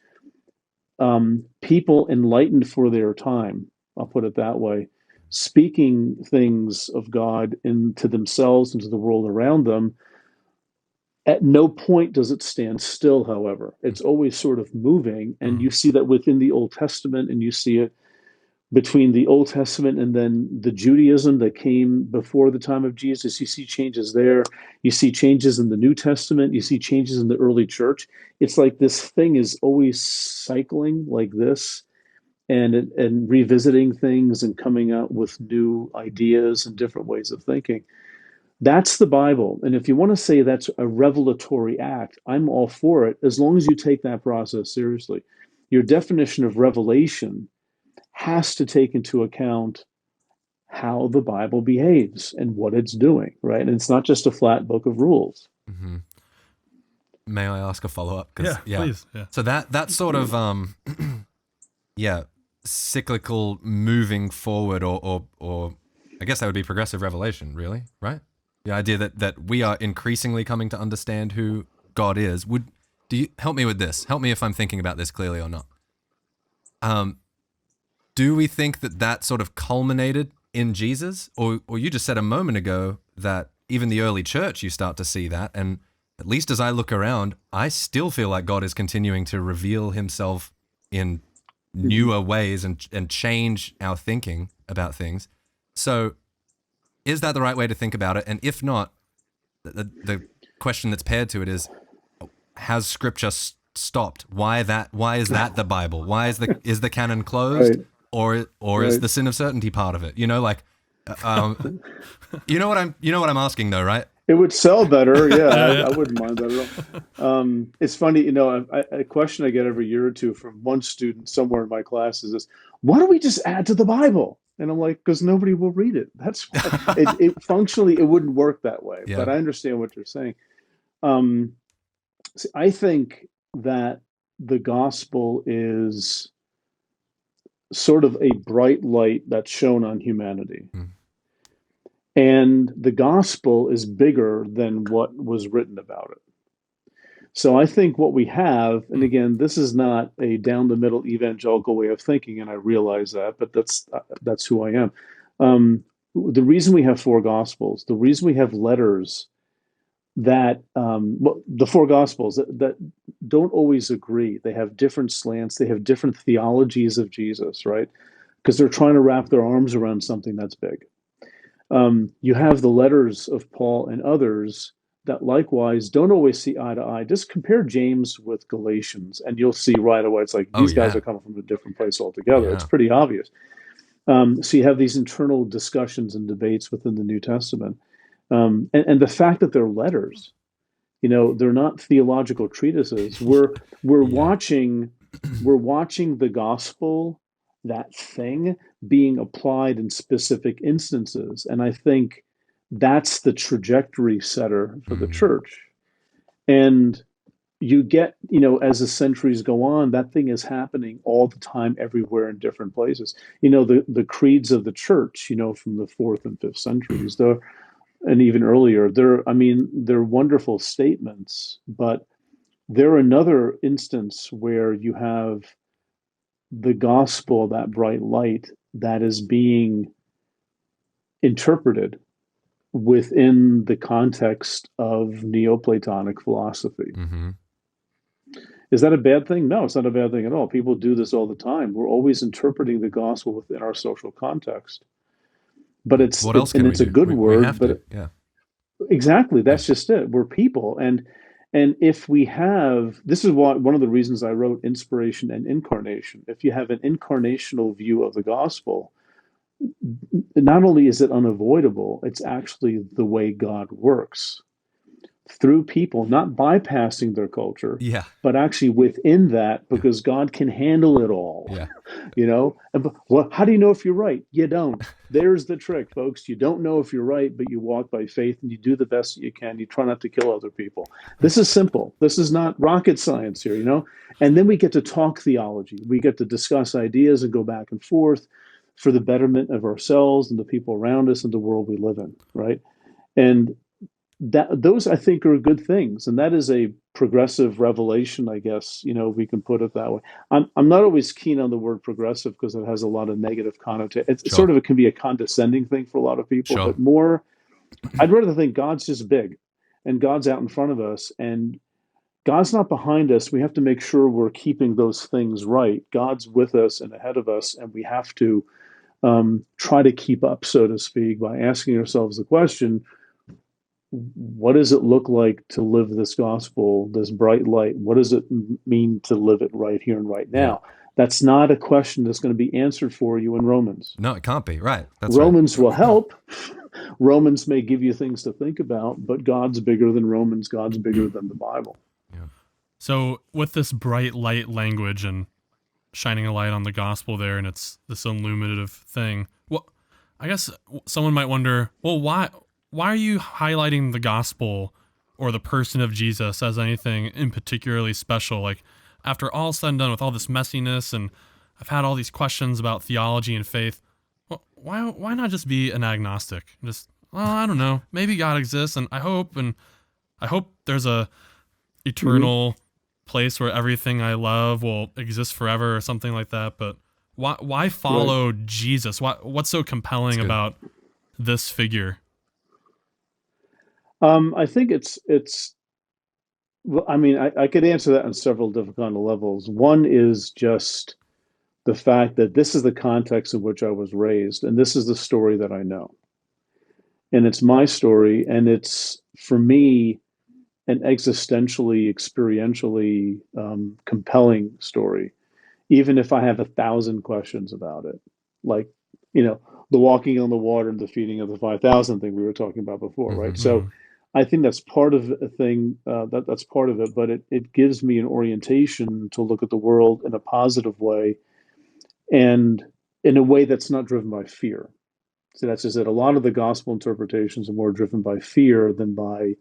people enlightened for their time, I'll put it that way, speaking things of God into themselves, into the world around them. At no point does it stand still, however. It's always sort of moving. And Mm. you see that within the Old Testament, and you see it between the Old Testament and then the Judaism that came before the time of Jesus. You see changes there. You see changes in the New Testament. You see changes in the early church. It's like this thing is always cycling like this, and revisiting things and coming out with new ideas and different ways of thinking. That's the Bible. And if you want to say that's a revelatory act, I'm all for it, as long as you take that process seriously. Your definition of revelation has to take into account how the Bible behaves and what it's doing, right? And it's not just a flat book of rules. Hmm. May I ask a follow-up? Please. Yeah. So that sort of cyclical moving forward, or I guess that would be progressive revelation, really, right? The idea that we are increasingly coming to understand who God is. Do you help me with this? Help me if I'm thinking about this clearly or not. Do we think that sort of culminated in Jesus, or you just said a moment ago that even the early church, you start to see that, and at least as I look around, I still feel like God is continuing to reveal himself in newer ways and change our thinking about things. So is that the right way to think about it? And if not, the question that's paired to it is, has Scripture stopped? Why is that the Bible? Why is the canon closed? Right. Or is the sin of certainty part of it? You know, like, you know what I'm asking though, right? It would sell better. Yeah, I wouldn't mind that at all. It's funny, a question I get every year or two from one student somewhere in my class is this: why don't we just add to the Bible? And I'm like, because nobody will read it. That's why. Functionally, it wouldn't work that way. Yeah. But I understand what you're saying. I think that the gospel is sort of a bright light that's shown on humanity. And the gospel is bigger than what was written about it. So I think what we have, and again, this is not a down the middle evangelical way of thinking, and I realize that, but that's who I am. The reason we have four gospels, the reason we have letters that, the four gospels that don't always agree, they have different slants, they have different theologies of Jesus, right? Because they're trying to wrap their arms around something that's big. You have the letters of Paul and others that likewise don't always see eye to eye. Just compare James with Galatians, and you'll see right away it's like these guys are coming from a different place altogether. Yeah. It's pretty obvious. So you have these internal discussions and debates within the New Testament. And the fact that they're letters, they're not theological treatises. We're watching the gospel, that thing, being applied in specific instances. And I think that's the trajectory setter for the church. And you get, as the centuries go on, that thing is happening all the time, everywhere in different places. The creeds of the church, from the 4th and 5th centuries, and even earlier, they're wonderful statements, but they're another instance where you have the gospel, that bright light that is being interpreted within the context of Neoplatonic philosophy. Is that a bad thing? No, it's not a bad thing at all. People do this all the time. We're always interpreting the gospel within our social context. But it's a good word. Exactly, that's just it. We're people, and if we have, this is one of the reasons I wrote Inspiration and Incarnation. If you have an incarnational view of the gospel, not only is it unavoidable, it's actually the way God works through people, not bypassing their culture, but actually within that, because God can handle it all. Well, how do you know if you're right? You don't. There's the trick, folks. You don't know if you're right, but you walk by faith and you do the best that you can. You try not to kill other people. This is simple. This is not rocket science here, And then we get to talk theology. We get to discuss ideas and go back and forth for the betterment of ourselves and the people around us and the world we live in, right? And those, I think, are good things, and that is a progressive revelation, I guess, we can put it that way. I'm not always keen on the word progressive because it has a lot of negative connotation. It's sort of, it can be a condescending thing for a lot of people, but more, I'd rather think God's just big, and God's out in front of us, and God's not behind us. We have to make sure we're keeping those things right. God's with us and ahead of us, and we have to try to keep up, so to speak, by asking ourselves the question, what does it look like to live this gospel, this bright light? What does it mean to live it right here and right now? That's not a question that's going to be answered for you in Romans. No, it can't be. Right. That's Romans will help. Romans may give you things to think about, but God's bigger than Romans. God's bigger than the Bible. So with this bright light language and shining a light on the gospel there, and it's this illuminative thing, well, I guess someone might wonder, well, why are you highlighting the gospel or the person of Jesus as anything in particularly special. Like, after all said and done, with all this messiness, and I've had all these questions about theology and faith, well, why not just be an agnostic? Just, well, I don't know, maybe God exists, and I hope there's a eternal place where everything I love will exist forever or something like that. But why follow Jesus? What's so compelling about this figure? I think it's well, I mean, I could answer that on several different kind of levels. One is just the fact that this is the context in which I was raised, and this is the story that I know. And it's my story, and it's, for me, an existentially, experientially compelling story, even if I have 1,000 questions about it. Like, the walking on the water and the feeding of the 5,000 thing we were talking about before, right? So I think that's part of a thing, that's part of it, but it gives me an orientation to look at the world in a positive way, and in a way that's not driven by fear. So that's just it. A lot of the gospel interpretations are more driven by fear than by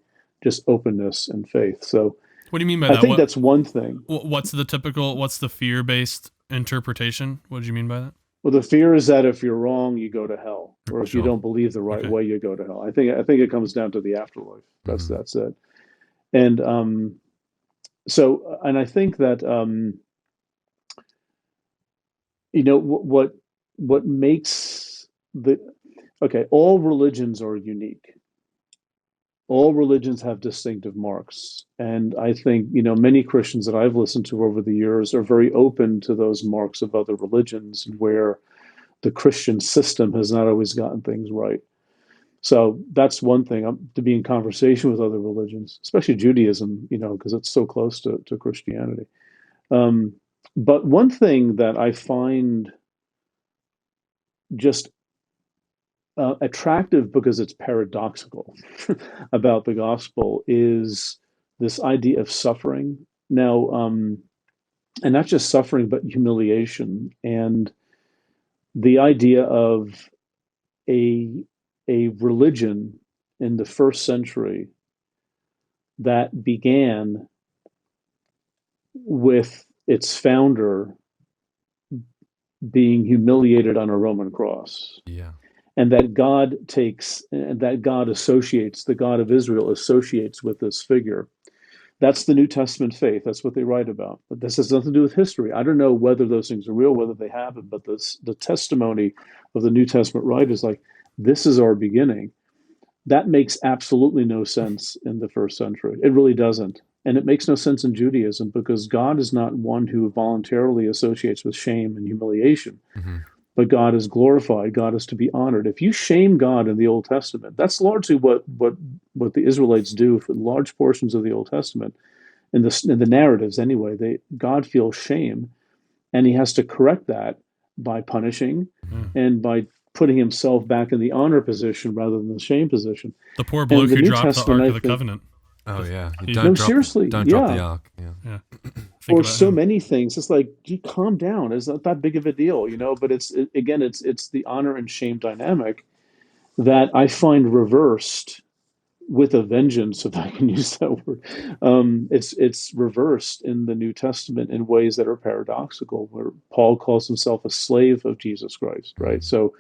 just openness and faith. So What do you mean by I that? think that's one thing. What's the fear-based interpretation? What do you mean by that? Well, the fear is that if you're wrong, you go to hell, or if you Sure. don't believe the right Okay. way, you go to hell. I think it comes down to the afterlife. That's it. And and I think that what makes the okay, all religions are unique. All religions have distinctive marks. And I think, many Christians that I've listened to over the years are very open to those marks of other religions where the Christian system has not always gotten things right. So that's one thing, to be in conversation with other religions, especially Judaism, because it's so close to Christianity. Um, but one thing that I find just attractive because it's paradoxical about the gospel is this idea of suffering. Now, and not just suffering, but humiliation, and the idea of a a religion in the first century that began with its founder being humiliated on a Roman cross, Yeah. and that God associates, the God of Israel associates with this figure. That's the New Testament faith. That's what they write about. But this has nothing to do with history. I don't know whether those things are real, whether they happen, but the testimony of the New Testament writers, like, this is our beginning. That makes absolutely no sense in the first century. It really doesn't. And it makes no sense in Judaism, because God is not one who voluntarily associates with shame and humiliation. But God is glorified. God is to be honored. If you shame God in the Old Testament, that's largely what the Israelites do for large portions of the Old Testament. In the narratives, anyway, God feels shame, and He has to correct that by punishing and by putting Himself back in the honor position rather than the shame position. The poor And bloke the who New dropped the Testament, Ark I of the think, Covenant. Oh yeah. You No, seriously, don't drop the yeah. ark. Yeah. Yeah. Think Or about so him. many things. It's like, gee, calm down. It's not that big of a deal, But it's the honor and shame dynamic that I find reversed with a vengeance, if I can use that word. It's reversed in the New Testament in ways that are paradoxical, where Paul calls himself a slave of Jesus Christ, right? So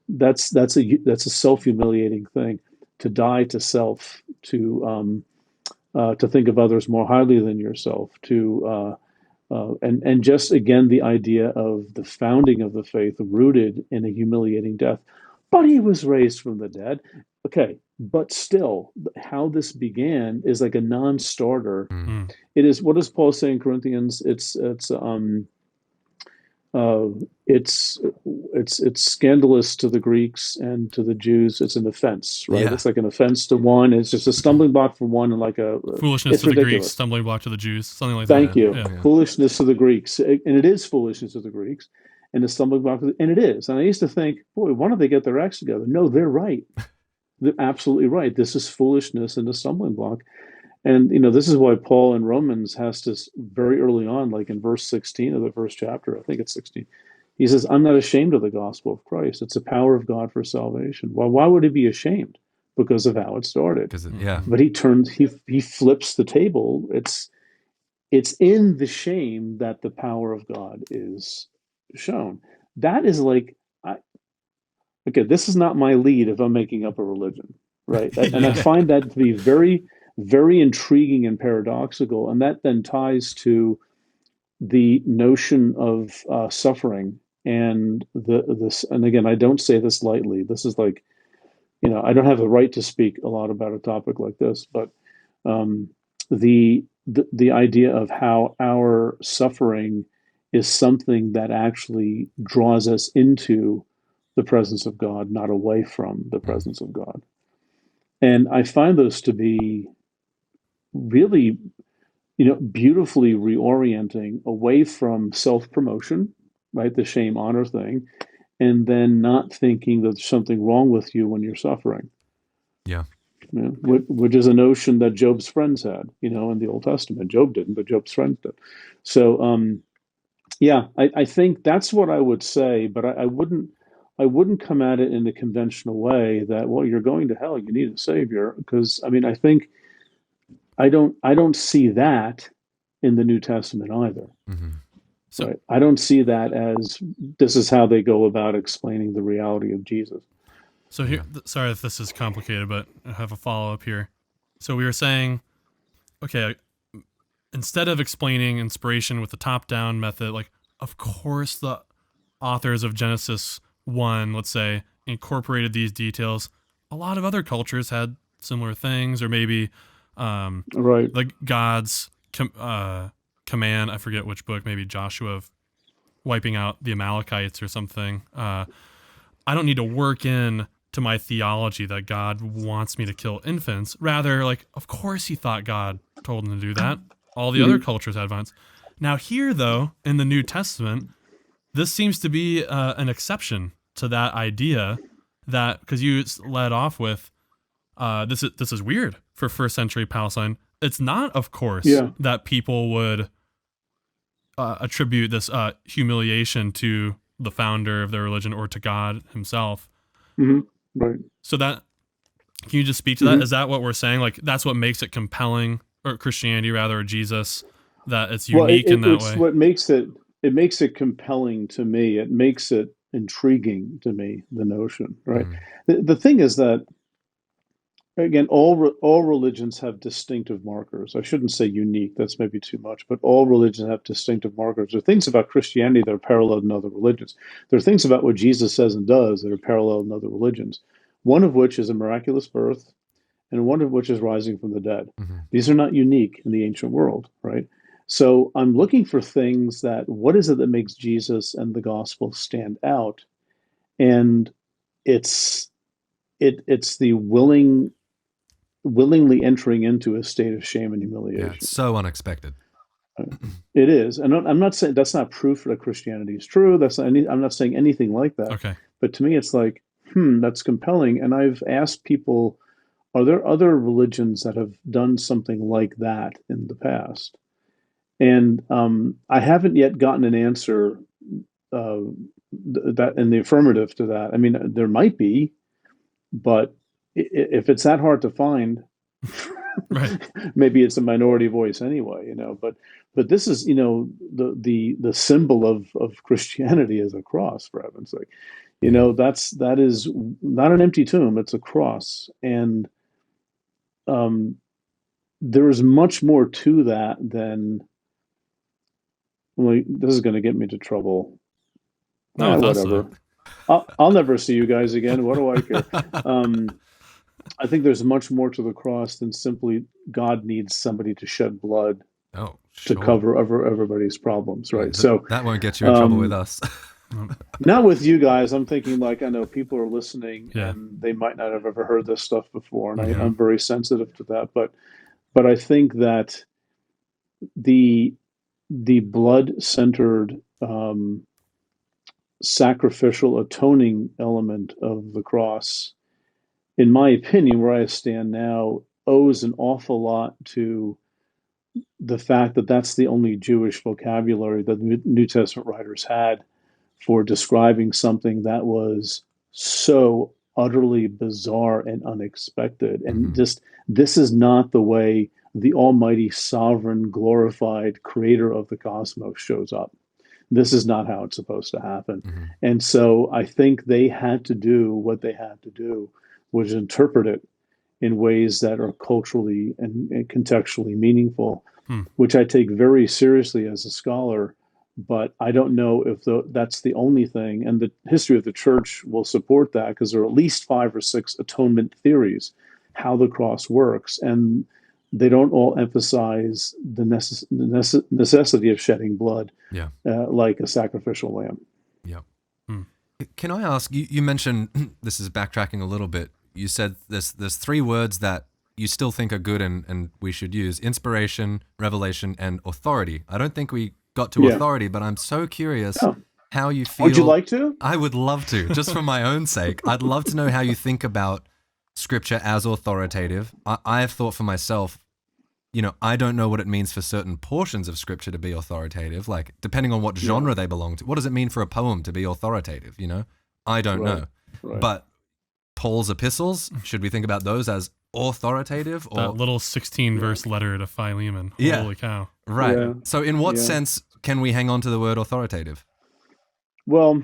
that's a self-humiliating thing, to die to self, to think of others more highly than yourself, and just again the idea of the founding of the faith rooted in a humiliating death. But he was raised from the dead. Okay, but still, how this began is like a non-starter. Mm. It is, what does Paul say in Corinthians? Uh, it's scandalous to the Greeks, and to the Jews it's an offense, right? Yeah. It's like an offense to one. It's just a stumbling block for one, and Foolishness it's to the Greeks, ridiculous. stumbling block to the Jews, something like that. Thank you. Yeah. Foolishness to the Greeks, and it is foolishness to the Greeks, and a stumbling block, and it is. And I used to think, boy, why don't they get their acts together? No, they're right. They're absolutely right. This is foolishness and a stumbling block. And this is why Paul in Romans has to, very early on, like in verse 16 of the first chapter, I think it's 16, he says, I'm not ashamed of the gospel of Christ. It's the power of God for salvation. Well, why would he be ashamed? because of how it started. Because yeah, But he flips the table. It's in the shame that the power of God is shown. That is like, okay, this is not my lead if I'm making up a religion, right? And I Yeah. find that to be very, very intriguing and paradoxical. And that then ties to the notion of suffering and this. And again, I don't say this lightly. This is like, I don't have the right to speak a lot about a topic like this, but um, the idea of how our suffering is something that actually draws us into the presence of God, not away from the Mm. presence of God. And I find those to be really, beautifully reorienting away from self-promotion, right? The shame honor thing, and then not thinking that there's something wrong with you when you're suffering. Yeah. Which is a notion that Job's friends had, in the Old Testament. Job didn't, but Job's friends did. So, yeah, I think that's what I would say, but I wouldn't come at it in the conventional way that, well, you're going to hell, you need a savior, because I mean, I don't see that in the New Testament either, Hmm. So right? I don't see that as this is how they go about explaining the reality of Jesus. so here, Yeah. sorry if this is complicated, but I have a follow up here. So we were saying, okay, instead of explaining inspiration with the top down method, like, of course, the authors of Genesis 1, let's say, incorporated these details. A lot of other cultures had similar things, or maybe Right. like God's command, I forget which book, maybe Joshua, of wiping out the Amalekites or something. I don't need to work in to my theology that God wants me to kill infants. Rather, like, of course he thought God told him to do that. All the other Mhm. cultures had violence. Now, here, though, in the New Testament, this seems to be an exception to that idea, that because you led off with this is weird for first century Palestine. It's not, of course, Yeah. that people would attribute this humiliation to the founder of their religion or to God himself. Hmm. Right. So that, can you just speak to that? Hmm. Is that what we're saying? Like, that's what makes it compelling, or Christianity rather, or Jesus, that it's Well, unique in that it's way? what makes it compelling to me. It makes it intriguing to me, the notion, right? Mm. The thing is that, again, all religions have distinctive markers. I shouldn't say unique, that's maybe too much, but all religions have distinctive markers. There are things about Christianity that are parallel in other religions. There are things about what Jesus says and does that are parallel in other religions. One of which is a miraculous birth, and one of which is rising from the dead. Hmm. These are not unique in the ancient world, right? So I'm looking for things that, what is it that makes Jesus and the gospel stand out? And it's it's the willingly entering into a state of shame and Yeah. It's humiliation. so unexpected. It is, and I'm not saying that's not proof that Christianity is true. I'm not saying anything like that. Okay. But to me, it's like, that's compelling. And I've asked people, are there other religions that have done something like that in the past? And I haven't yet gotten an answer uh, that in the affirmative to that. I mean, there might be, but if it's that hard to find, Right. maybe it's a minority voice anyway. But this is, the symbol of Christianity is a cross, for heaven's sake. Yeah. That is not an empty tomb; it's a cross, and um, there is much more to that than, well, this is going to get me to trouble. Not with us, though. Whatever. I'll never see you guys again. What do I care? Um, I think there's much more to the cross than simply God needs somebody to shed blood Oh, to sure. cover over everybody's problems, Yeah, right? So, that won't get you in trouble with um, us. Um, not with you guys. I'm thinking, like, I know people are listening yeah. and they might not have ever heard this stuff before, and Hmm. I'm very sensitive to that. But I think that the the blood centered, sacrificial atoning element of the cross, in my opinion, where I stand now, owes an awful lot to the fact that that's the only Jewish vocabulary that the New Testament writers had for describing something that was so utterly bizarre and unexpected. And Mhm. just this is not the way the almighty, sovereign, glorified creator of the cosmos shows up. This is not how it's supposed to happen. Mhm. And so I think they had to do what they had to do, which is interpret it in ways that are culturally and contextually meaningful, Hmm. which I take very seriously as a scholar. But I don't know if that's the only thing. And the history of the church will support that because there are at least 5 or 6 atonement theories, how the cross works. And they don't all emphasize the necessity of shedding blood Yeah. like a sacrificial lamb. Yeah. Hmm. Can I ask, you mentioned, this is backtracking a little bit. You said there's 3 words that you still think are good and we should use: inspiration, revelation, and authority. I don't think we got to Yeah. authority, but I'm so curious Oh. how you feel. Would you like to? I would love to, just for my own sake. I'd love to know how you think about scripture as authoritative. I have thought for myself, I don't know what it means for certain portions of scripture to be authoritative, like depending on what genre they belong to. What does it mean for a poem to be authoritative? I don't know. Right. But Paul's epistles, should we think about those as authoritative? Or That little 16-verse letter to Philemon. Yeah. Holy cow. right. Yeah. So in what Yeah. sense can we hang on to the word authoritative? Well,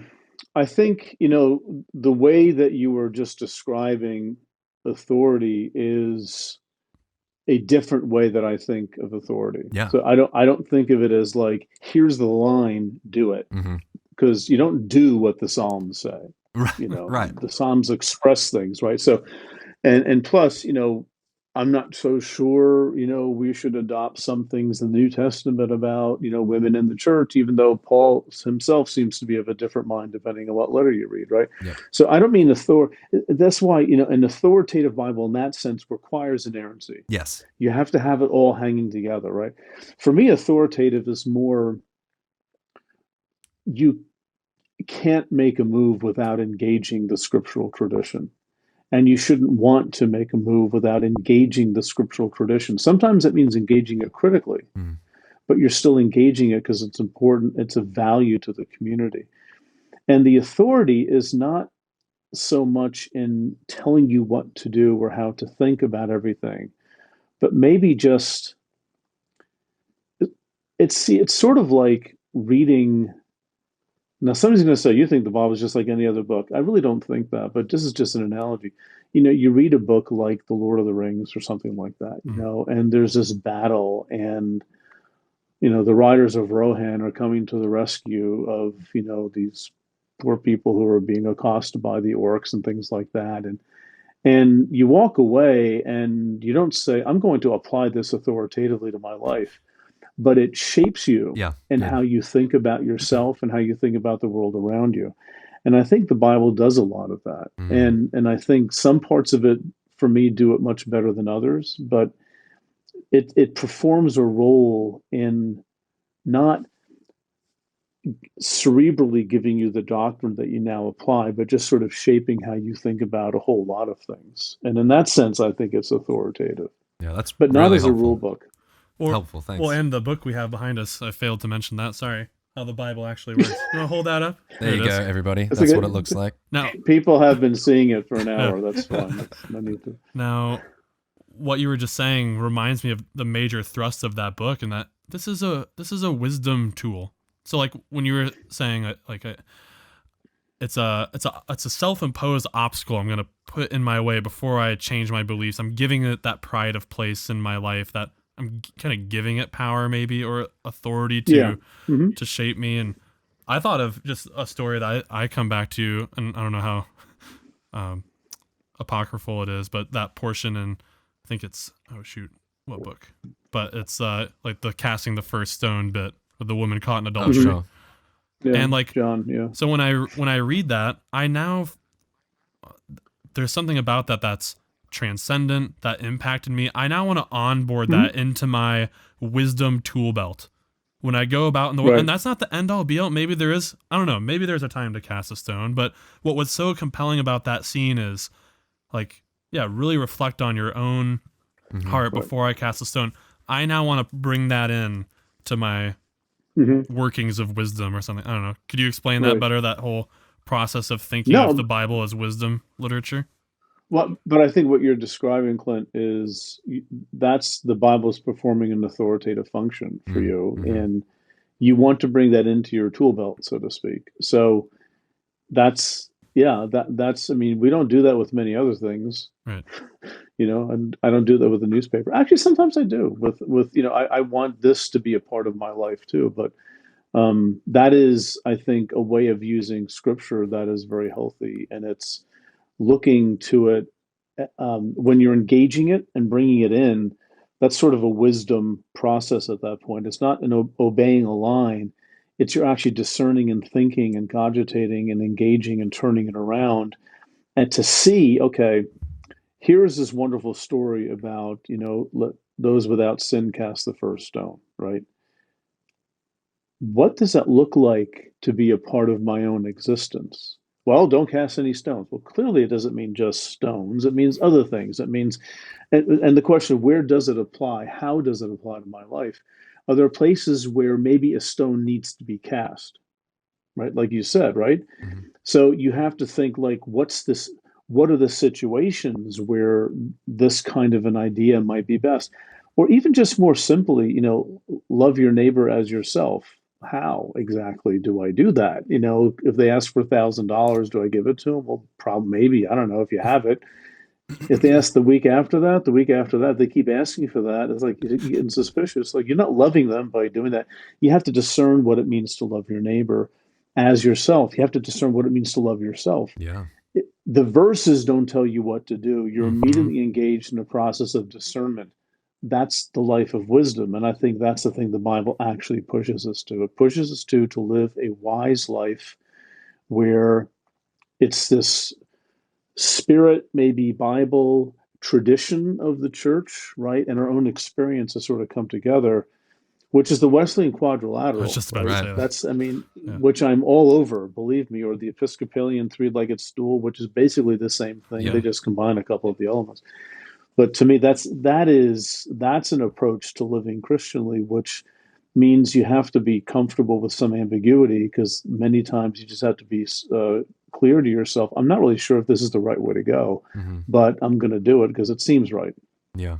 I think, the way that you were just describing authority is a different way that I think of authority. Yeah. So I don't think of it as like, here's the line, do it. Mm-hmm. Because you don't do what the Psalms say. Right. The Psalms express things, right? So and plus, I'm not so sure, we should adopt some things in the New Testament about, women in the church, even though Paul himself seems to be of a different mind depending on what letter you read, right? Yep. So I don't mean that's why, an authoritative Bible in that sense requires inerrancy. Yes. You have to have it all hanging together, right? For me, authoritative is more, you can't make a move without engaging the scriptural tradition. And you shouldn't want to make a move without engaging the scriptural tradition. Sometimes that means engaging it critically, but you're still engaging it because it's important. It's a value to the community. And the authority is not so much in telling you what to do or how to think about everything, but maybe just it's sort of like reading. Now, somebody's going to say, you think the Bible is just like any other book. I really don't think that, but this is just an analogy. You read a book like The Lord of the Rings or something like that, and there's this battle, and, the riders of Rohan are coming to the rescue of, these poor people who are being accosted by the orcs and things like that. And you walk away and you don't say, I'm going to apply this authoritatively to my life. But it shapes you and how you think about yourself and how you think about the world around you. And I think the Bible does a lot of that. And I think some parts of it, for me, do it much better than others. But it performs a role in not cerebrally giving you the doctrine that you now apply, but just sort of shaping how you think about a whole lot of things. And in that sense, I think it's authoritative. Yeah, that's but not really as helpful. a rule book. Helpful, thanks. Well, and the book we have behind us, I failed to mention that. Sorry. How the Bible actually works. You want to hold that up? There you it go, is. everybody. That's That's a what good- it looks like. Now, People have been seeing it for an hour. That's fine. That's no need to. Now, what you were just saying reminds me of the major thrust of that book, and that this is a wisdom tool. So, like when you were saying, it's a self-imposed obstacle I'm gonna put in my way before I change my beliefs. I'm giving it that pride of place in my life, that I'm kind of giving it power, maybe, or authority to shape me. And I thought of just a story that I come back to, and I don't know how apocryphal it is, but that portion in, I think it's, what book? But it's like the casting the first stone bit with the woman caught in Oh, adultery. sure. Yeah, And like John, yeah. So when I read that, there's something about that's transcendent, that impacted me. I now want to onboard that into my wisdom tool belt when I go about in the world. Right. And that's not the end all be all. Maybe there is, I don't know, maybe there's a time to cast a stone. But what was so compelling about that scene is really reflect on your own heart before I cast a stone. I now want to bring that in to my workings of wisdom or something. I don't know. Could you explain that better? That whole process of thinking of the No, Bible as wisdom literature. well, but I think what you're describing, Clint, is that's the Bible's performing an authoritative function for Mm, you, hmm. and you want to bring that into your tool belt, so to speak. So that's yeah, that's I mean, we don't do that with many other things, Right. and I don't do that with the newspaper. Actually, sometimes I do with I want this to be a part of my life too, but that is, I think, a way of using scripture that is very healthy, and it's looking to it when you're engaging it and bringing it in. That's sort of a wisdom process at that point. It's not an obeying a line. It's you're actually discerning and thinking and cogitating and engaging and turning it around and to see, okay, here is this wonderful story about, let those without sin cast the first stone, right? What does that look like to be a part of my own existence? Well, don't cast any stones. Well, clearly it doesn't mean just stones. It means other things. It means, and the question, where does it apply? How does it apply to my life? Are there places where maybe a stone needs to be cast, right? Like you said, right? Hmm. So you have to think like, what's this? What are the situations where this kind of an idea might be best? Or even just more simply, love your neighbor as yourself. How exactly do I do that? If they ask for $1,000, do I give it to them? Well, probably, maybe. I don't know if you have it. If they ask the week after that, they keep asking for that. It's like you're getting suspicious. Like you're not loving them by doing that. You have to discern what it means to love your neighbor as yourself. You have to discern what it means to love yourself. Yeah. The verses don't tell you what to do. You're Hmm. immediately engaged in a process of discernment. That's the life of wisdom. And I think that's the thing the Bible actually pushes us to. It pushes us to live a wise life where it's this spirit, maybe Bible tradition of the church, right? And our own experience to sort of come together, which is the Wesleyan I was quadrilateral, just about to right? Right. say that. That's, I mean, Yeah. which I'm all over, believe me, or the Episcopalian three-legged stool, which is basically the same thing. They Yeah. just combine a couple of the elements. But to me, that's an approach to living Christianly, which means you have to be comfortable with some ambiguity because many times you just have to be clear to yourself. I'm not really sure if this is the right way to go, Hmm. but I'm going to do it because it seems right. Yeah.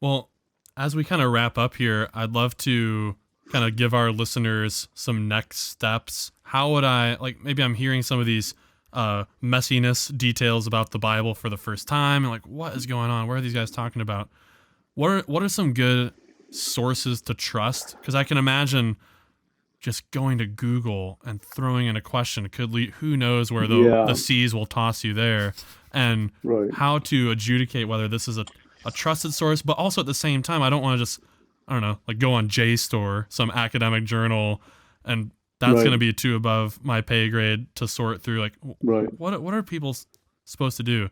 Well, as we kind of wrap up here, I'd love to kind of give our listeners some next steps. How would I, like, maybe I'm hearing some of these messiness details about the Bible for the first time and like, what is going on? What are these guys talking about? What are some good sources to trust? Because I can imagine just going to Google and throwing in a question could lead, who knows where the Yeah, seas will toss you there, and right. how to adjudicate whether this is a trusted source, but also at the same time, I don't want to just, I don't know, like go on JSTOR, some academic journal, and that's going Right, to be too above my pay grade to sort through. Like, right. what are people supposed to do?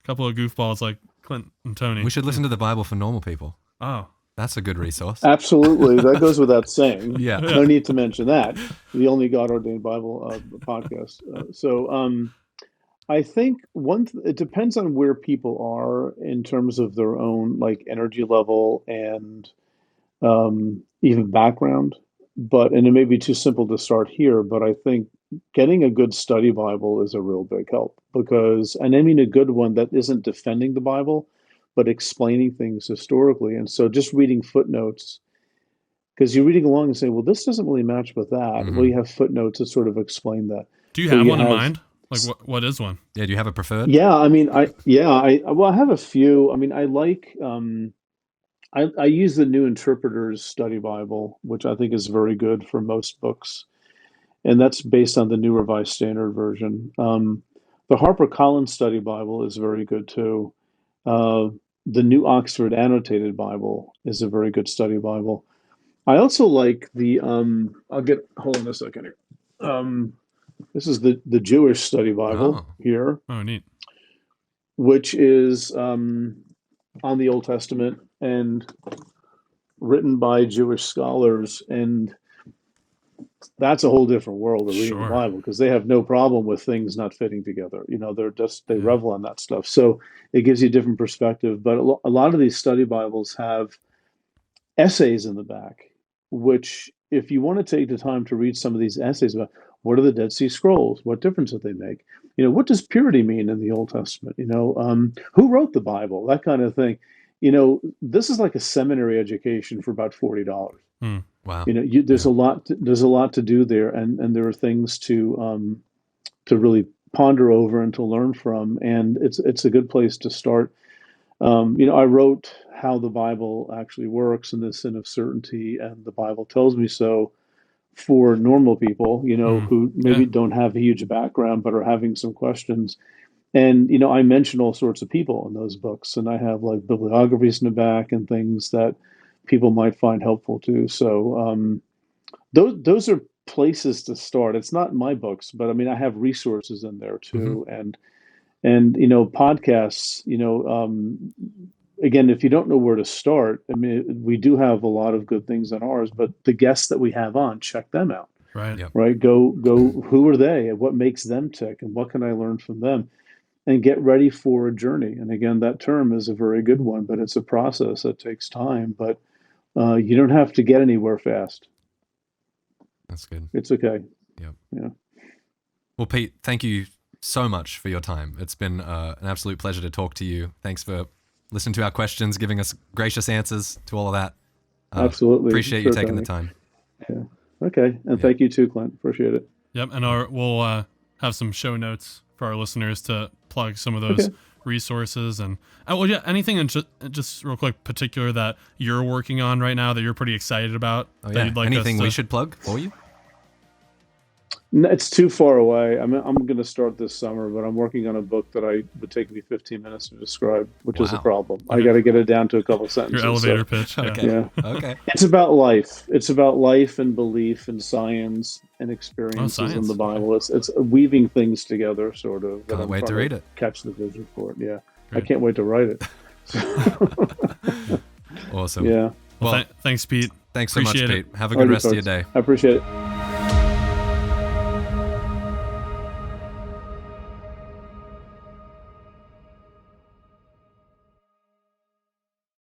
A couple of goofballs like Clint and We Tony. should listen to the Bible for normal people. Oh, That's a good resource. Absolutely. That goes without saying. Yeah. yeah. No need to mention that. The only God ordained Bible podcast. I think it depends on where people are in terms of their own like energy level and even background. And it may be too simple to start here, but I think getting a good study Bible is a real big help and I mean a good one that isn't defending the Bible, but explaining things historically. And so just reading footnotes, because you're reading along and saying, well, this doesn't really match with that. Well, Hmm. you have footnotes that sort of explain that. Do you So have you one in have mind? Like, what is one? Yeah. Do you have a preferred? yeah, I mean, I have a few. I mean, I like, I use the New Interpreter's Study Bible, which I think is very good for most books, and that's based on the New Revised Standard Version. The HarperCollins Study Bible is very good too. Uh, the New Oxford Annotated Bible is a very good study Bible. I also like hold on a second here. Um, this is the Jewish Study Bible Oh. here, Oh, neat. which is on the Old Testament and written by Jewish scholars. And that's a whole different world of reading the Sure. Bible because they have no problem with things not fitting together. They Yeah. revel in that stuff. So it gives you a different perspective. But a lot of these study Bibles have essays in the back, which if you want to take the time to read some of these essays about What are the Dead Sea Scrolls? What difference did they make? What does purity mean in the Old Testament? Who wrote the Bible? That kind of thing. This is like a seminary education for about $40. Wow. There's a lot. There's a lot to do there, and there are things to really ponder over and to learn from. And it's a good place to start. I wrote How the Bible Actually Works and the Sin of Certainty, and the Bible Tells Me So, for normal people, who maybe don't have a huge background but are having some questions. And, I mention all sorts of people in those books, and I have like bibliographies in the back and things that people might find helpful too. So those are places to start. It's not my books, but I mean, I have resources in there too. And podcasts, again, if you don't know where to start, I mean, we do have a lot of good things on ours, but the guests that we have on, check them out. Right. Yep. Right. Go, who are they and what makes them tick and what can I learn from them? And get ready for a journey. And again, that term is a very good one, but it's a process that takes time. But you don't have to get anywhere fast. That's good. It's okay. Yep. Yeah. Well, Pete, thank you so much for your time. It's been an absolute pleasure to talk to you. Thanks for listening to our questions, giving us gracious answers to all of that. Absolutely. Appreciate you taking the time. Yeah. Okay. And thank you too, Clint. Appreciate it. Yep. And we'll have some show notes for our listeners to plug some of those resources. And anything in just real quick particular that you're working on right now that you're pretty excited about? That you'd like anything we should plug for you? No, it's too far away. I'm going to start this summer, but I'm working on a book that would take me 15 minutes to describe, which is a problem. I got to get it down to a couple sentences. Your elevator pitch. Okay. Yeah. Okay. It's about life. It's about life and belief and science and experiences in the Bible. It's weaving things together, sort of. Can't wait to read it. Catch the vision for it. Yeah. Great. I can't wait to write it. Awesome. Yeah. Well, thanks, Pete. Thanks so much, Appreciate Pete. Have a good rest of your day. I appreciate it.